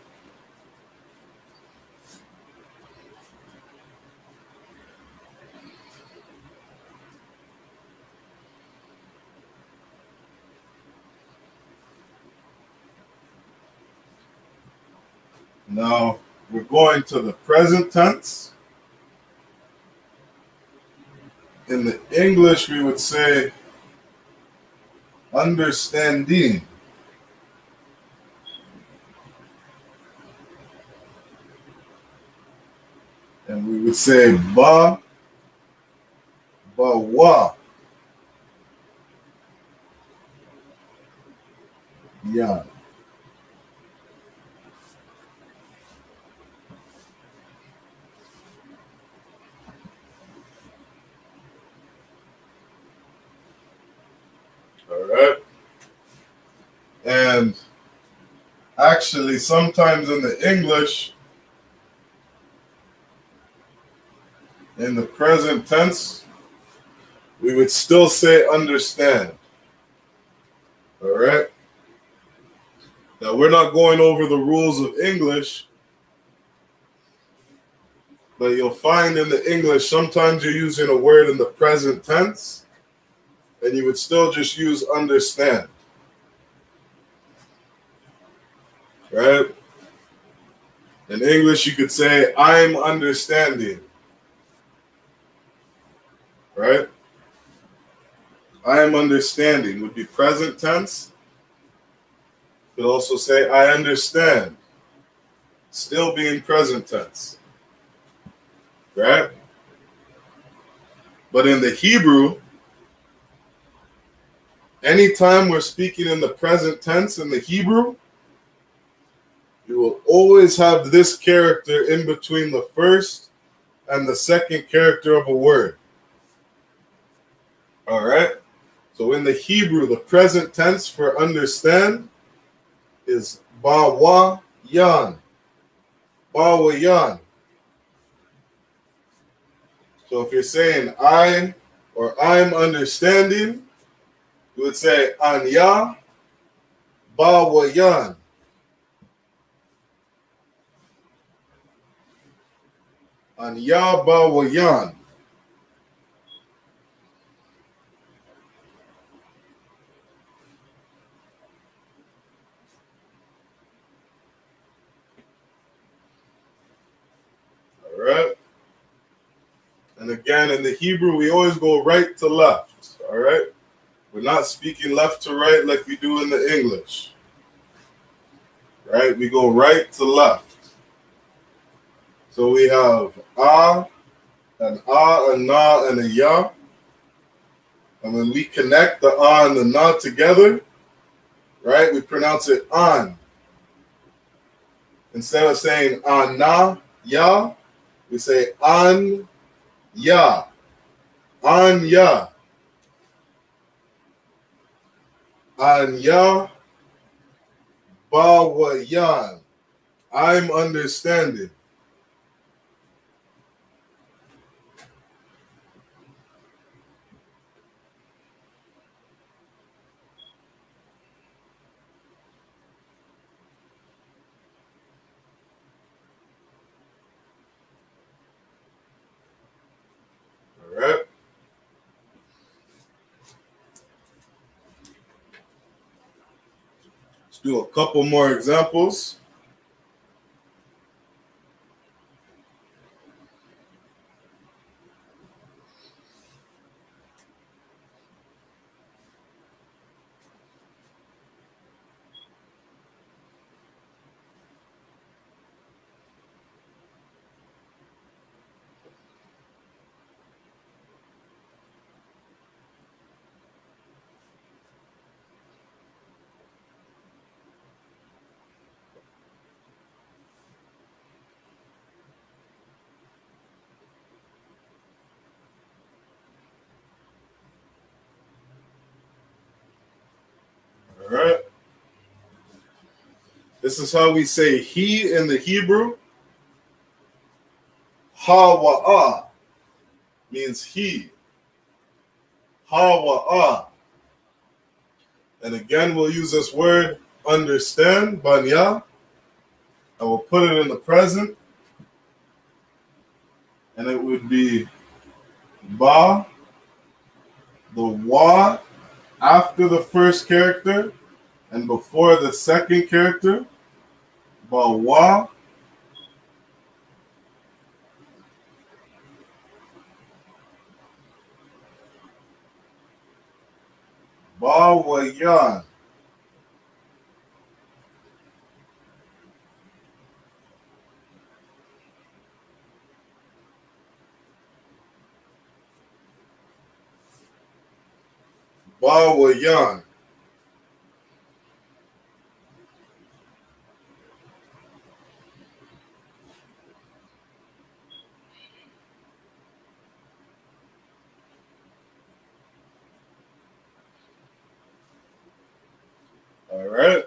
Now we're going to the present tense. In the English, we would say understanding. And we would say ba wa ya. All right. And actually, sometimes in the English, in the present tense, we would still say understand. All right. Now, we're not going over the rules of English, but you'll find in the English, sometimes you're using a word in the present tense, and you would still just use understand. Right? In English, you could say, I'm understanding. Right? I am understanding would be present tense. You could also say, I understand. Still being present tense. Right? But in the Hebrew, anytime we're speaking in the present tense in the Hebrew, you will always have this character in between the first and the second character of a word. All right? So in the Hebrew, the present tense for understand is ba wa yan. Ba wa yan. So if you're saying I or I'm understanding, you would say anya ba wa yan. Anya ba wa yan. All right? And again, in the Hebrew, we always go right to left. All right? We're not speaking left to right like we do in the English. Right? We go right to left. So we have ah, and na, and a ya. And when we connect the ah and the na together, right, we pronounce it an. Instead of saying na, ya, we say an, ya. An, ya. An, ya, ba, wa, yan. I'm understanding. All right. do a couple more examples. All right. This is how we say he in the Hebrew. Ha-wa-ah means he. Ha-wa-ah. And again, we'll use this word understand, banya, and we'll put it in the present. And it would be ba, the wa after the first character and before the second character. Ba wa. Ba wa yan. Ba wa yan. All right.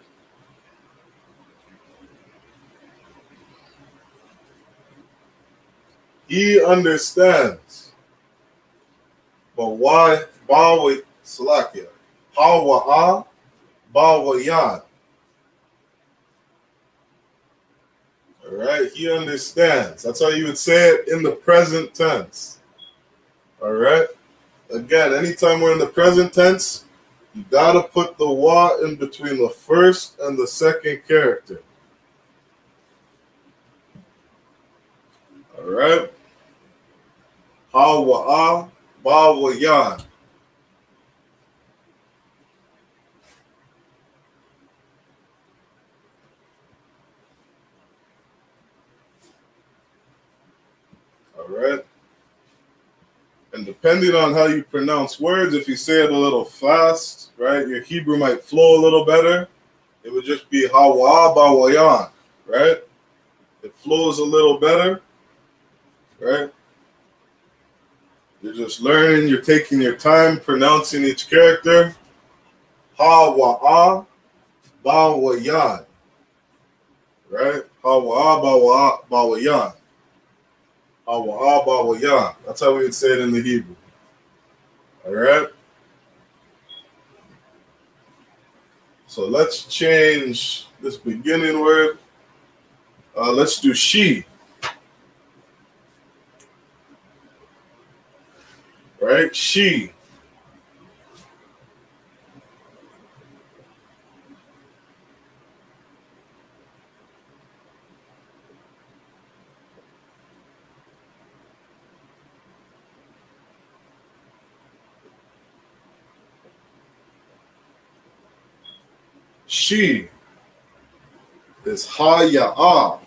He understands. But why ba wa salakia? Ha wa ah, ba wa yan. All right, he understands. That's how you would say it in the present tense. All right. Again, anytime we're in the present tense, you gotta put the wa in between the first and the second character. All right. Ha wa ah, ba wa yan. All right. And depending on how you pronounce words, if you say it a little fast, right, your Hebrew might flow a little better. It would just be ha wa ba wa yan, right? It flows a little better, right? You're just learning, you're taking your time pronouncing each character. Ha wa ah, ba wa yan, right? Ha wa ah, ba wa yan. Ha wa ah, ba wa yan. That's how we would say it in the Hebrew. All right? So let's change this beginning word. Let's do she. Right? She. She is ha-ya-ah.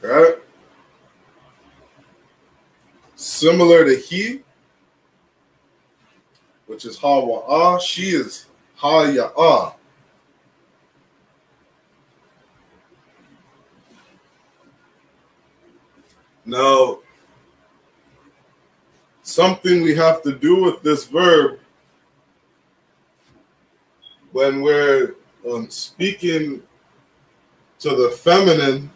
Right? Similar to he, which is ha-wa-ah, she is ha-ya-ah. Now, something we have to do with this verb when we're speaking to the feminine,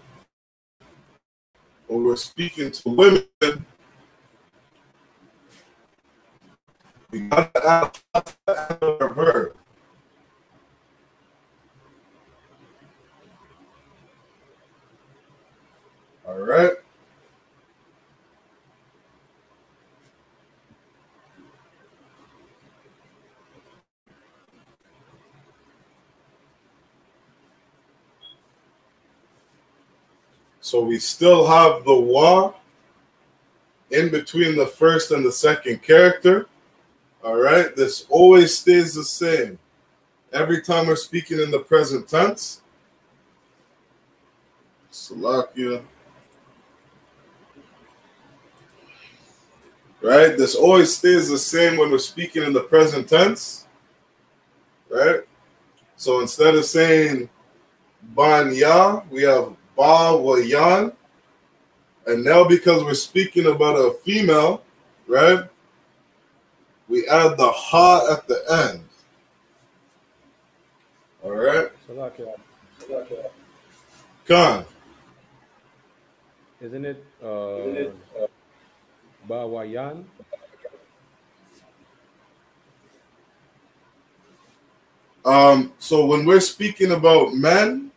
or we're speaking to women, we got to add a verb. All right. So we still have the wa in between the first and the second character. All right, this always stays the same. Every time we're speaking in the present tense. Salakia. Right, this always stays the same when we're speaking in the present tense. Right, so instead of saying ban ya, we have ba wa yan. And now because we're speaking about a female, right, we add the ha at the end. All right? Salakia. Khan. Isn't it Bawayan? So when we're speaking about men,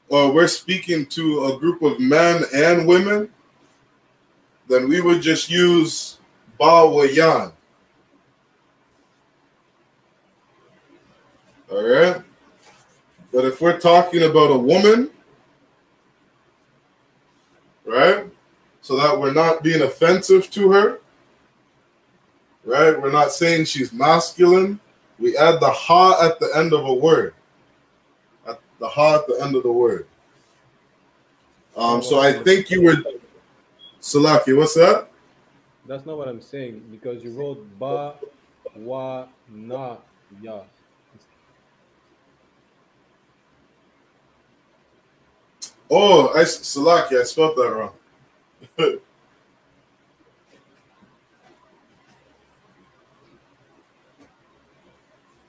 or we're speaking to a group of men and women, then we would just use ba wa yan. All right? But if we're talking about a woman, right, so that we're not being offensive to her, right, we're not saying she's masculine, we add the ha at the end of a word. The ha at the end of the word. So I think you were, Salaki, what's that? That's not what I'm saying, because you wrote ba wa na ya. Oh, Salaki, I spelled that wrong.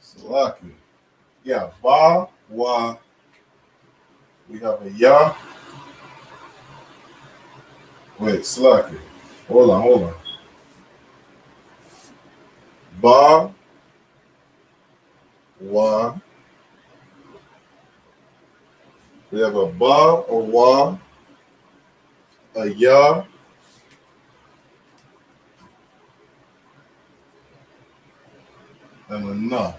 Salaki. Yeah, ba, wa. We have a ya. Wait, Salaki. Hold on. Ba, wa. We have a ba, a wa, a ya, and a na.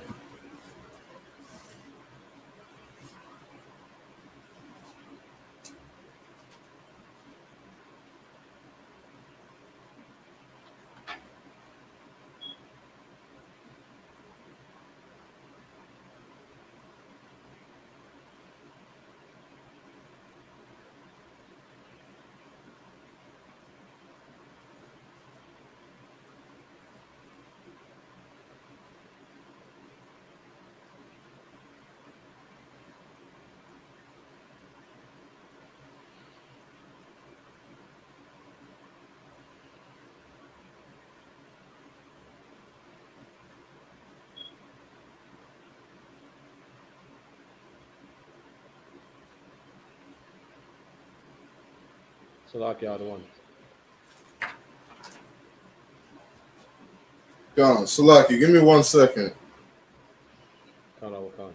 Salakia, the one. Gone. Salaki, give me 1 second. Kana wakan.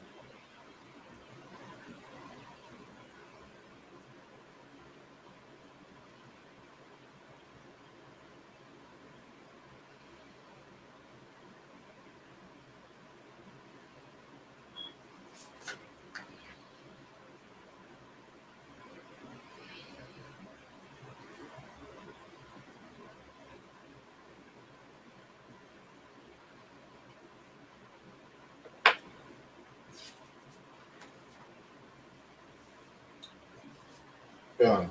Gone.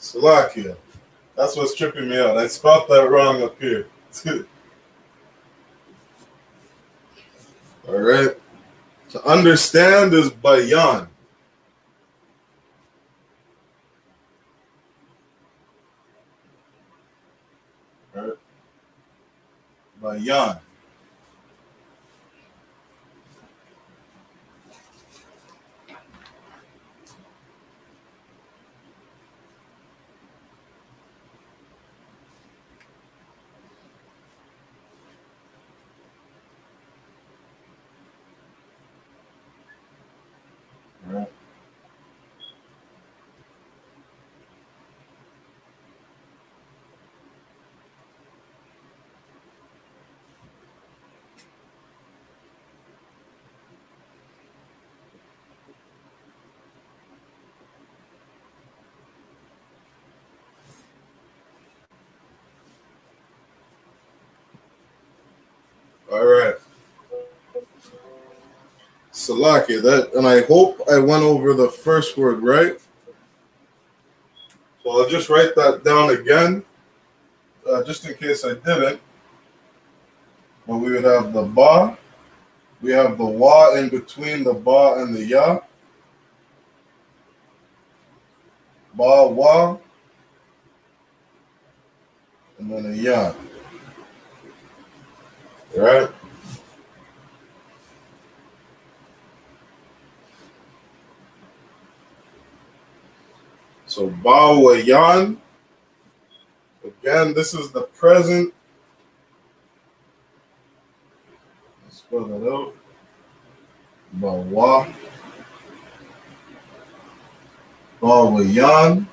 Salakia. That's what's tripping me out. I spelled that wrong up here. All right. To understand is bayan. All right. Bayan. All right. All right. Salaki, and I hope I went over the first word right. So I'll just write that down again, just in case I didn't. But we would have the ba. We have the wa in between the ba and the ya. Ba, wa. And then a ya. Right? So ba wa yan. Again, this is the present. Let's spell that out. Ba wa. Ba wa yan.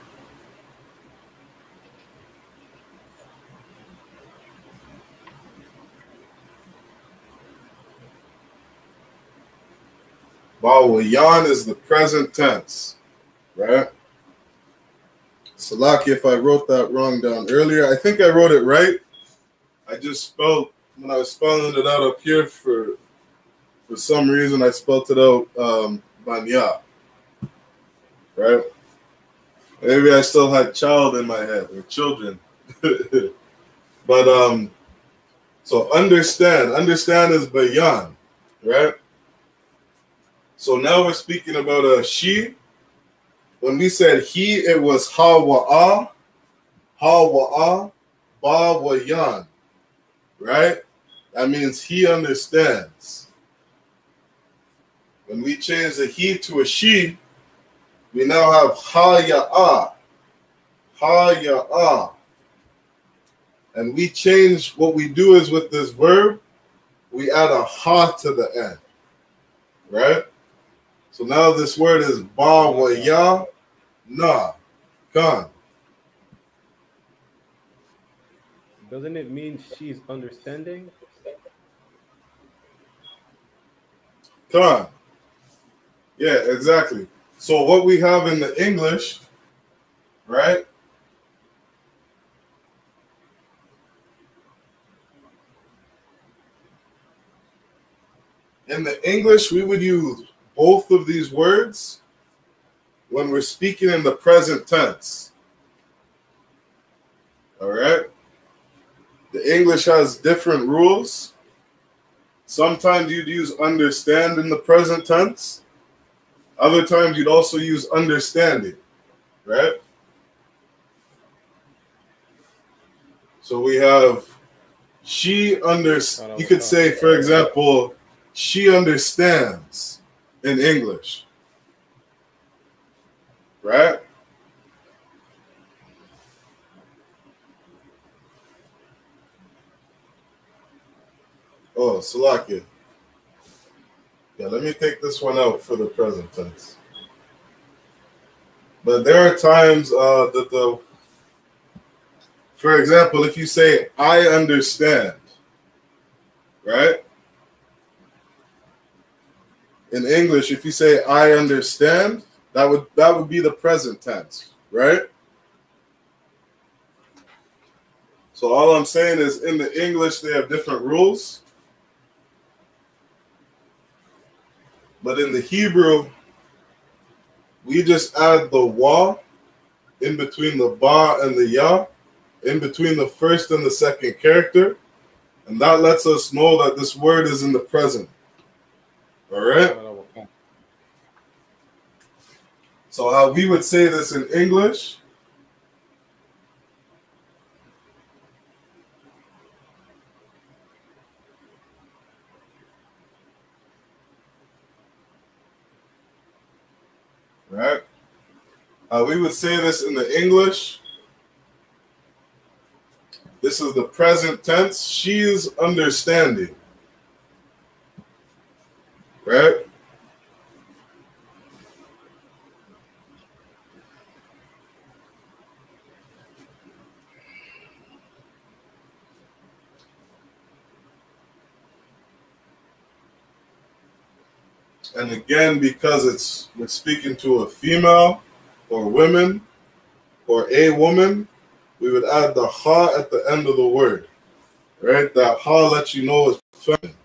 Ba wa yan is the present tense. Right? Salaki, if I wrote that wrong down earlier, I think I wrote it right. I just spelled, when I was spelling it out up here, for some reason, I spelled it out banya. Right? Maybe I still had child in my head, or children. But, so understand is bayan, right? So now we're speaking about a she. When we said he, it was ha wa ba wa yan, right? That means he understands. When we change the he to a she, we now have ha ya a. And we change, what we do is with this verb, we add a ha to the end, right? So now this word is ba wa ya na kan. Doesn't it mean she's understanding? Kan. Yeah, exactly. So what we have in the English, right? In the English, we would use both of these words when we're speaking in the present tense. All right? The English has different rules. Sometimes you'd use understand in the present tense. Other times you'd also use understanding, right? So we have she understands. You could say, for example, she understands in English, right? Oh, Salakia. Yeah, let me take this one out for the present tense. But there are times for example, if you say, I understand, right? In English, if you say, I understand, that would be the present tense, right? So all I'm saying is in the English, they have different rules. But in the Hebrew, we just add the wa in between the ba and the ya, in between the first and the second character. And that lets us know that this word is in the present. All right? So how we would say this in English, right? We would say this in the English. This is the present tense. She is understanding. Right? And again, because we're speaking to a female or women or a woman, we would add the ha at the end of the word. right? That ha lets you know is feminine.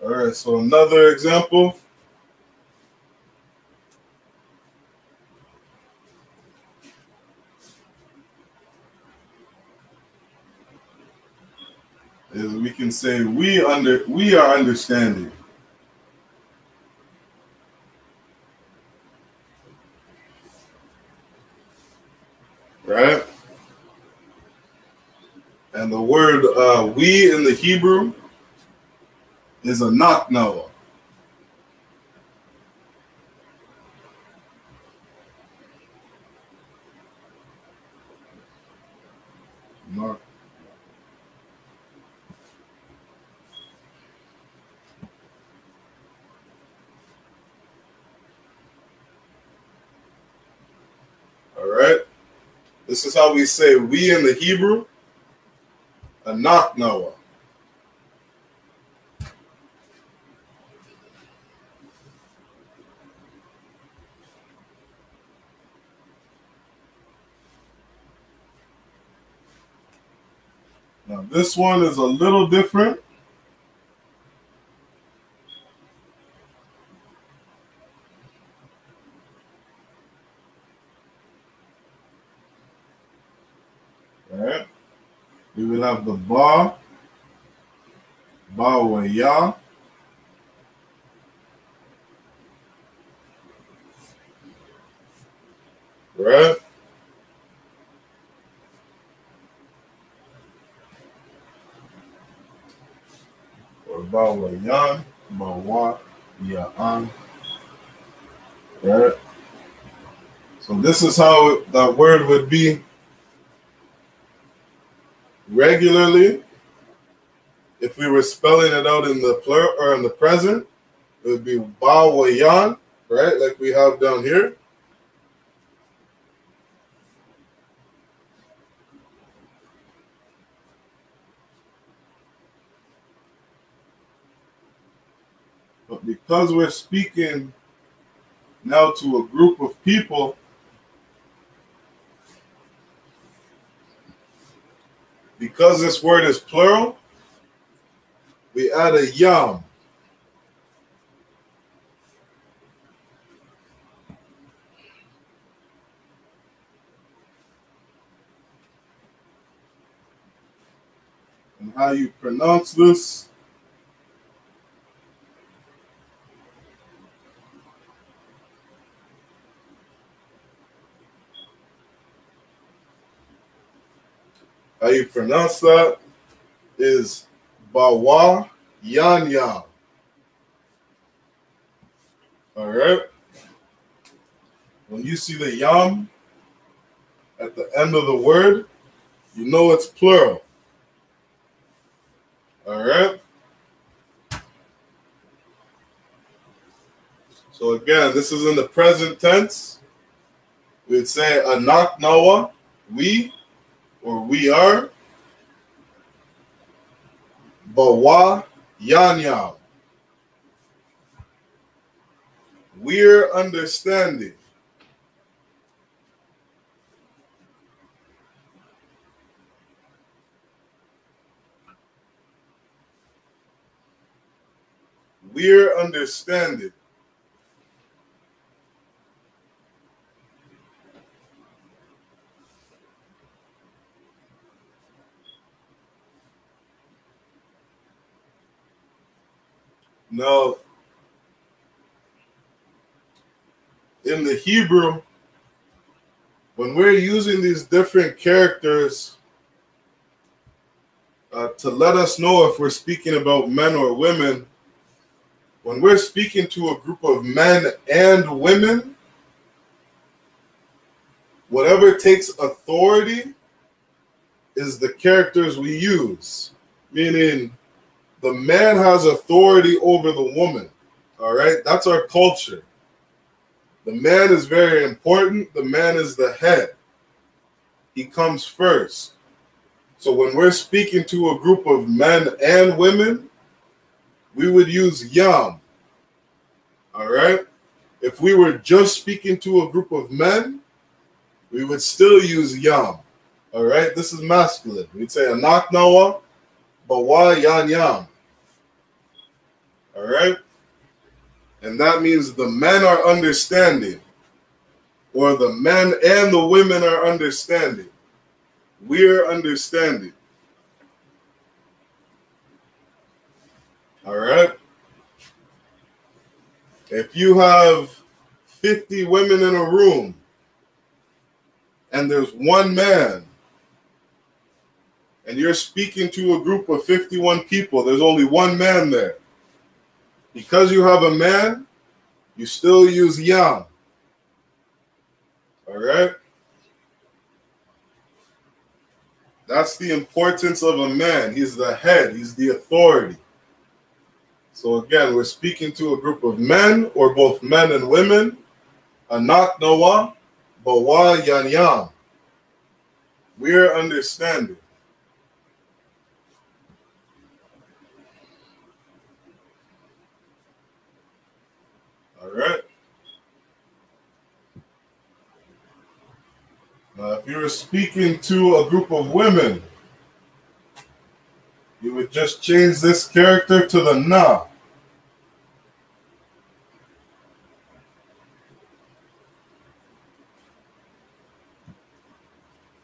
All right, so another example. Is we can say we are understanding. Right? And the word we in the Hebrew is a knock Noah. Knock. All right. This is how we say we in the Hebrew, a knock Noah. Now this one is a little different. All right. We will have the ba wa ya. Right? Or ba wa yan, ba wa ya an. Right? So this is how that word would be regularly. If we were spelling it out in the plural or in the present, it would be ba wa yan, right? Like we have down here. But because we're speaking now to a group of people, because this word is plural, we add a yam. And how you pronounce this? How you pronounce that is bawa yan yam. All right. When you see the yam at the end of the word, you know it's plural. All right. So again, this is in the present tense. We'd say anak nawa, we, or we are. Bawa yan yam. We're understanding. We're understanding. Now, in the Hebrew, when we're using these different characters to let us know if we're speaking about men or women, when we're speaking to a group of men and women, whatever takes authority is the characters we use. Meaning, the man has authority over the woman. All right? That's our culture. The man is very important. The man is the head. He comes first. So when we're speaking to a group of men and women, we would use yam. All right? If we were just speaking to a group of men, we would still use yam. All right? This is masculine. We'd say anak nawa, bawa yan yam. All right? And that means the men are understanding, or the men and the women are understanding. We're understanding. All right? If you have 50 women in a room and there's one man, and you're speaking to a group of 51 people, there's only one man there. Because you have a man, you still use yam. All right? That's the importance of a man. He's the head. He's the authority. So again, we're speaking to a group of men, or both men and women. Anak nawa, bawa yan yam. We're understanding. All right? Now, if you were speaking to a group of women, you would just change this character to the na.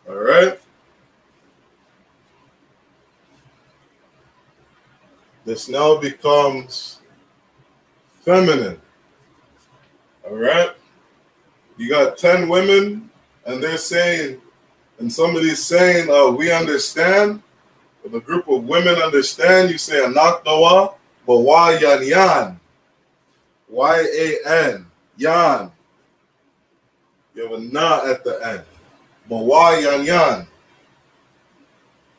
All right? This now becomes feminine. All right? You got 10 women, and they're saying, and somebody's saying, we understand. If a group of women understand, you say anak nawa, bawa yan yan. Y-A-N. Yan. You have a na at the end. Bawa yan yan.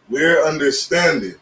We're understanding.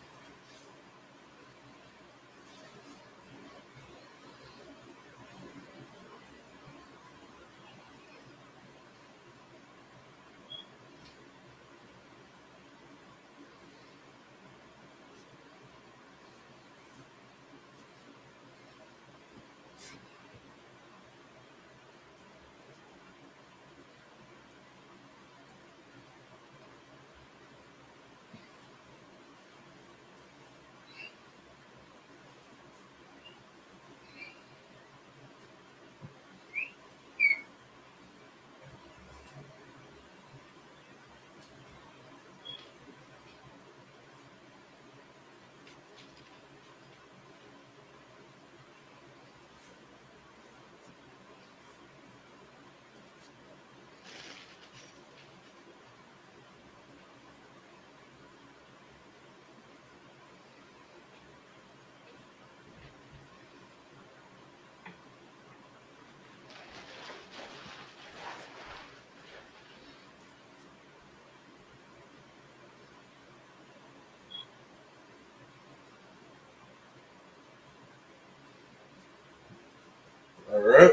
All right?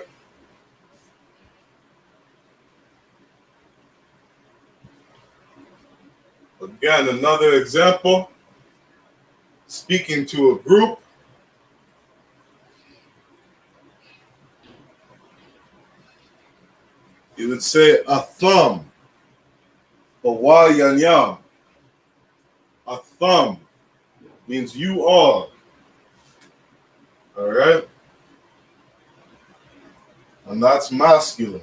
Again, another example. Speaking to a group. You would say a thumb. Bawa yan yam. A thumb means you are. All right? And that's masculine.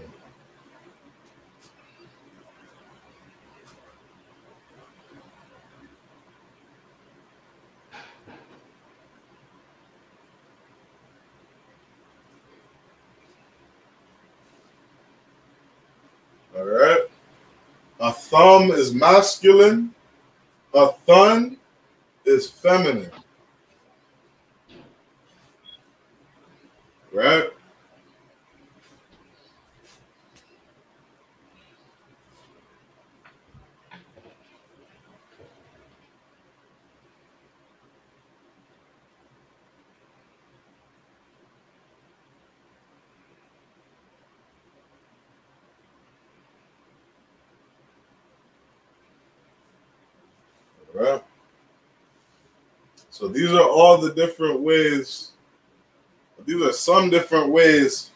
All right? A thumb is masculine. A thun is feminine. Right? So these are all the different ways. These are some different ways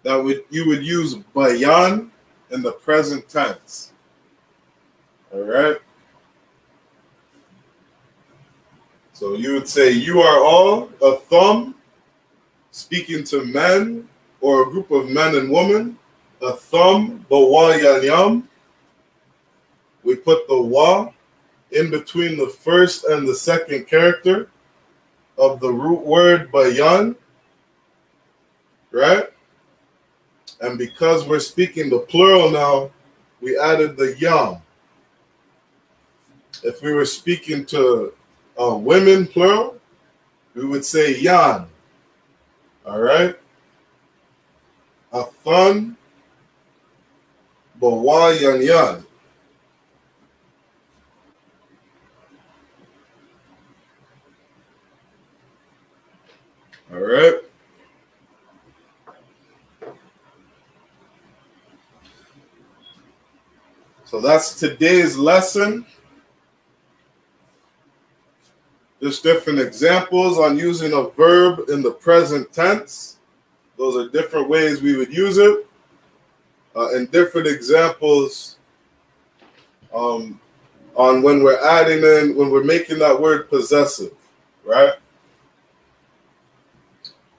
that you would use bayan in the present tense. All right. So you would say, you are all a thumb, speaking to men or a group of men and women. A thumb, bawa yanyam. We put the wa in between the first and the second character of the root word bayan, right? And because we're speaking the plural now, we added the yam. If we were speaking to women plural, we would say yan. All right? Afan bawa yan yan. All right? So that's today's lesson. Just different examples on using a verb in the present tense. Those are different ways we would use it. And different examples on when we're adding in, when we're making that word possessive, right?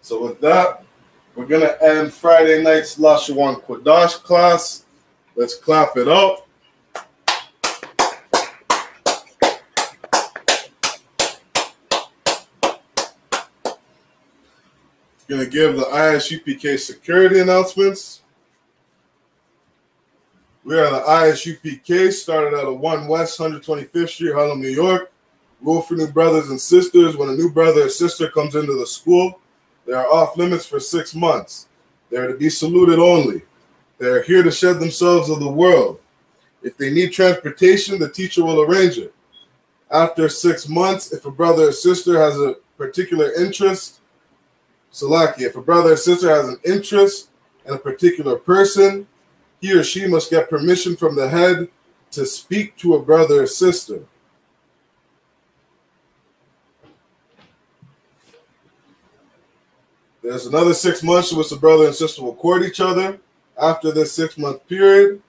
So with that, we're going to end Friday night's Lashawan Qadash class. Let's clap it up. Going to give the I.S.U.P.K security announcements. We are the I.S.U.P.K, started out of 1 West 125th Street, Harlem, New York. Rule for new brothers and sisters. When a new brother or sister comes into the school, they are off limits for 6 months. They are to be saluted only. They are here to shed themselves of the world. If they need transportation, the teacher will arrange it. After 6 months, if a brother or sister has a particular interest, if a brother or sister has an interest in a particular person, he or she must get permission from the head to speak to a brother or sister. There's another 6 months in which the brother and sister will court each other. After this 6-month period,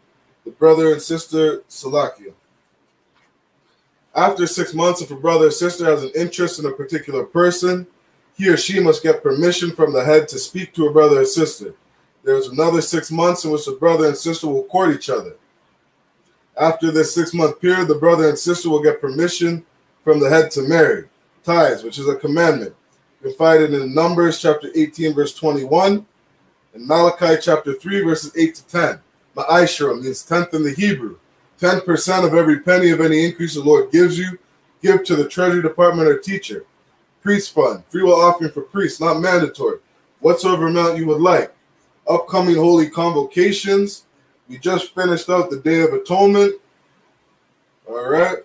the brother and sister salakia. After 6 months, if a brother or sister has an interest in a particular person, he or she must get permission from the head to speak to a brother or sister. There's another 6 months in which the brother and sister will court each other. After this 6-month period, the brother and sister will get permission from the head to marry. TITHES, which is a commandment. You can find it in Numbers chapter 18, verse 21, and Malachi chapter 3, verses 8 to 10. Ma'aishra means tenth in the Hebrew. 10% of every penny of any increase the Lord gives you, give to the treasury department or teacher. Priest fund, free will offering for priests, not mandatory. Whatsoever amount you would like. Upcoming holy convocations. We just finished out the Day of Atonement. All right.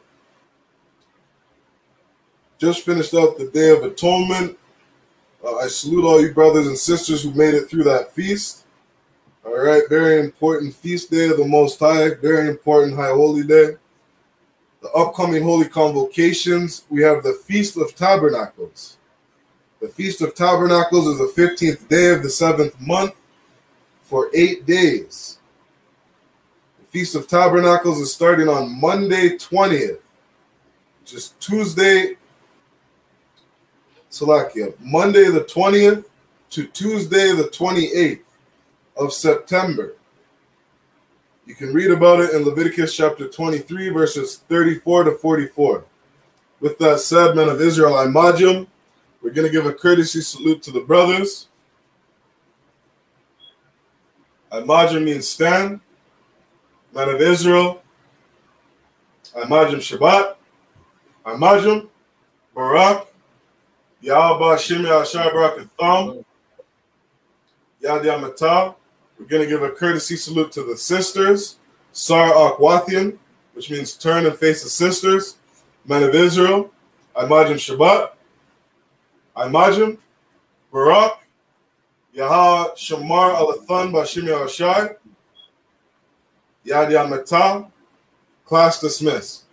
Just finished out the Day of Atonement. I salute all you brothers and sisters who made it through that feast. All right. Very important feast day of the Most High. Very important high holy day. The upcoming holy convocations, we have the Feast of Tabernacles. The Feast of Tabernacles is the 15th day of the 7th month for 8 days. The Feast of Tabernacles is starting on Monday 20th, which is Tuesday, Monday the 20th to Tuesday the 28th of September. You can read about it in Leviticus chapter 23, verses 34 to 44. With that said, men of Israel, I.M.A.J.M, we're going to give a courtesy salute to the brothers. I.M.A.J.M means stand. Men of Israel, I.M.A.J.M Shabbat. I.M.A.J.M Barak. Yahweh Shem Yahshai Barak Thumb. Yad Yamatah. We're going to give a courtesy salute to the sisters. Sar Akwathian, which means turn and face the sisters. Men of Israel, I.M.A.J.M Shabbat. I.M.A.J.M Barak. Yahah Shamar Alathan Bashim Yahshai. Yad Yamatah. Class dismissed.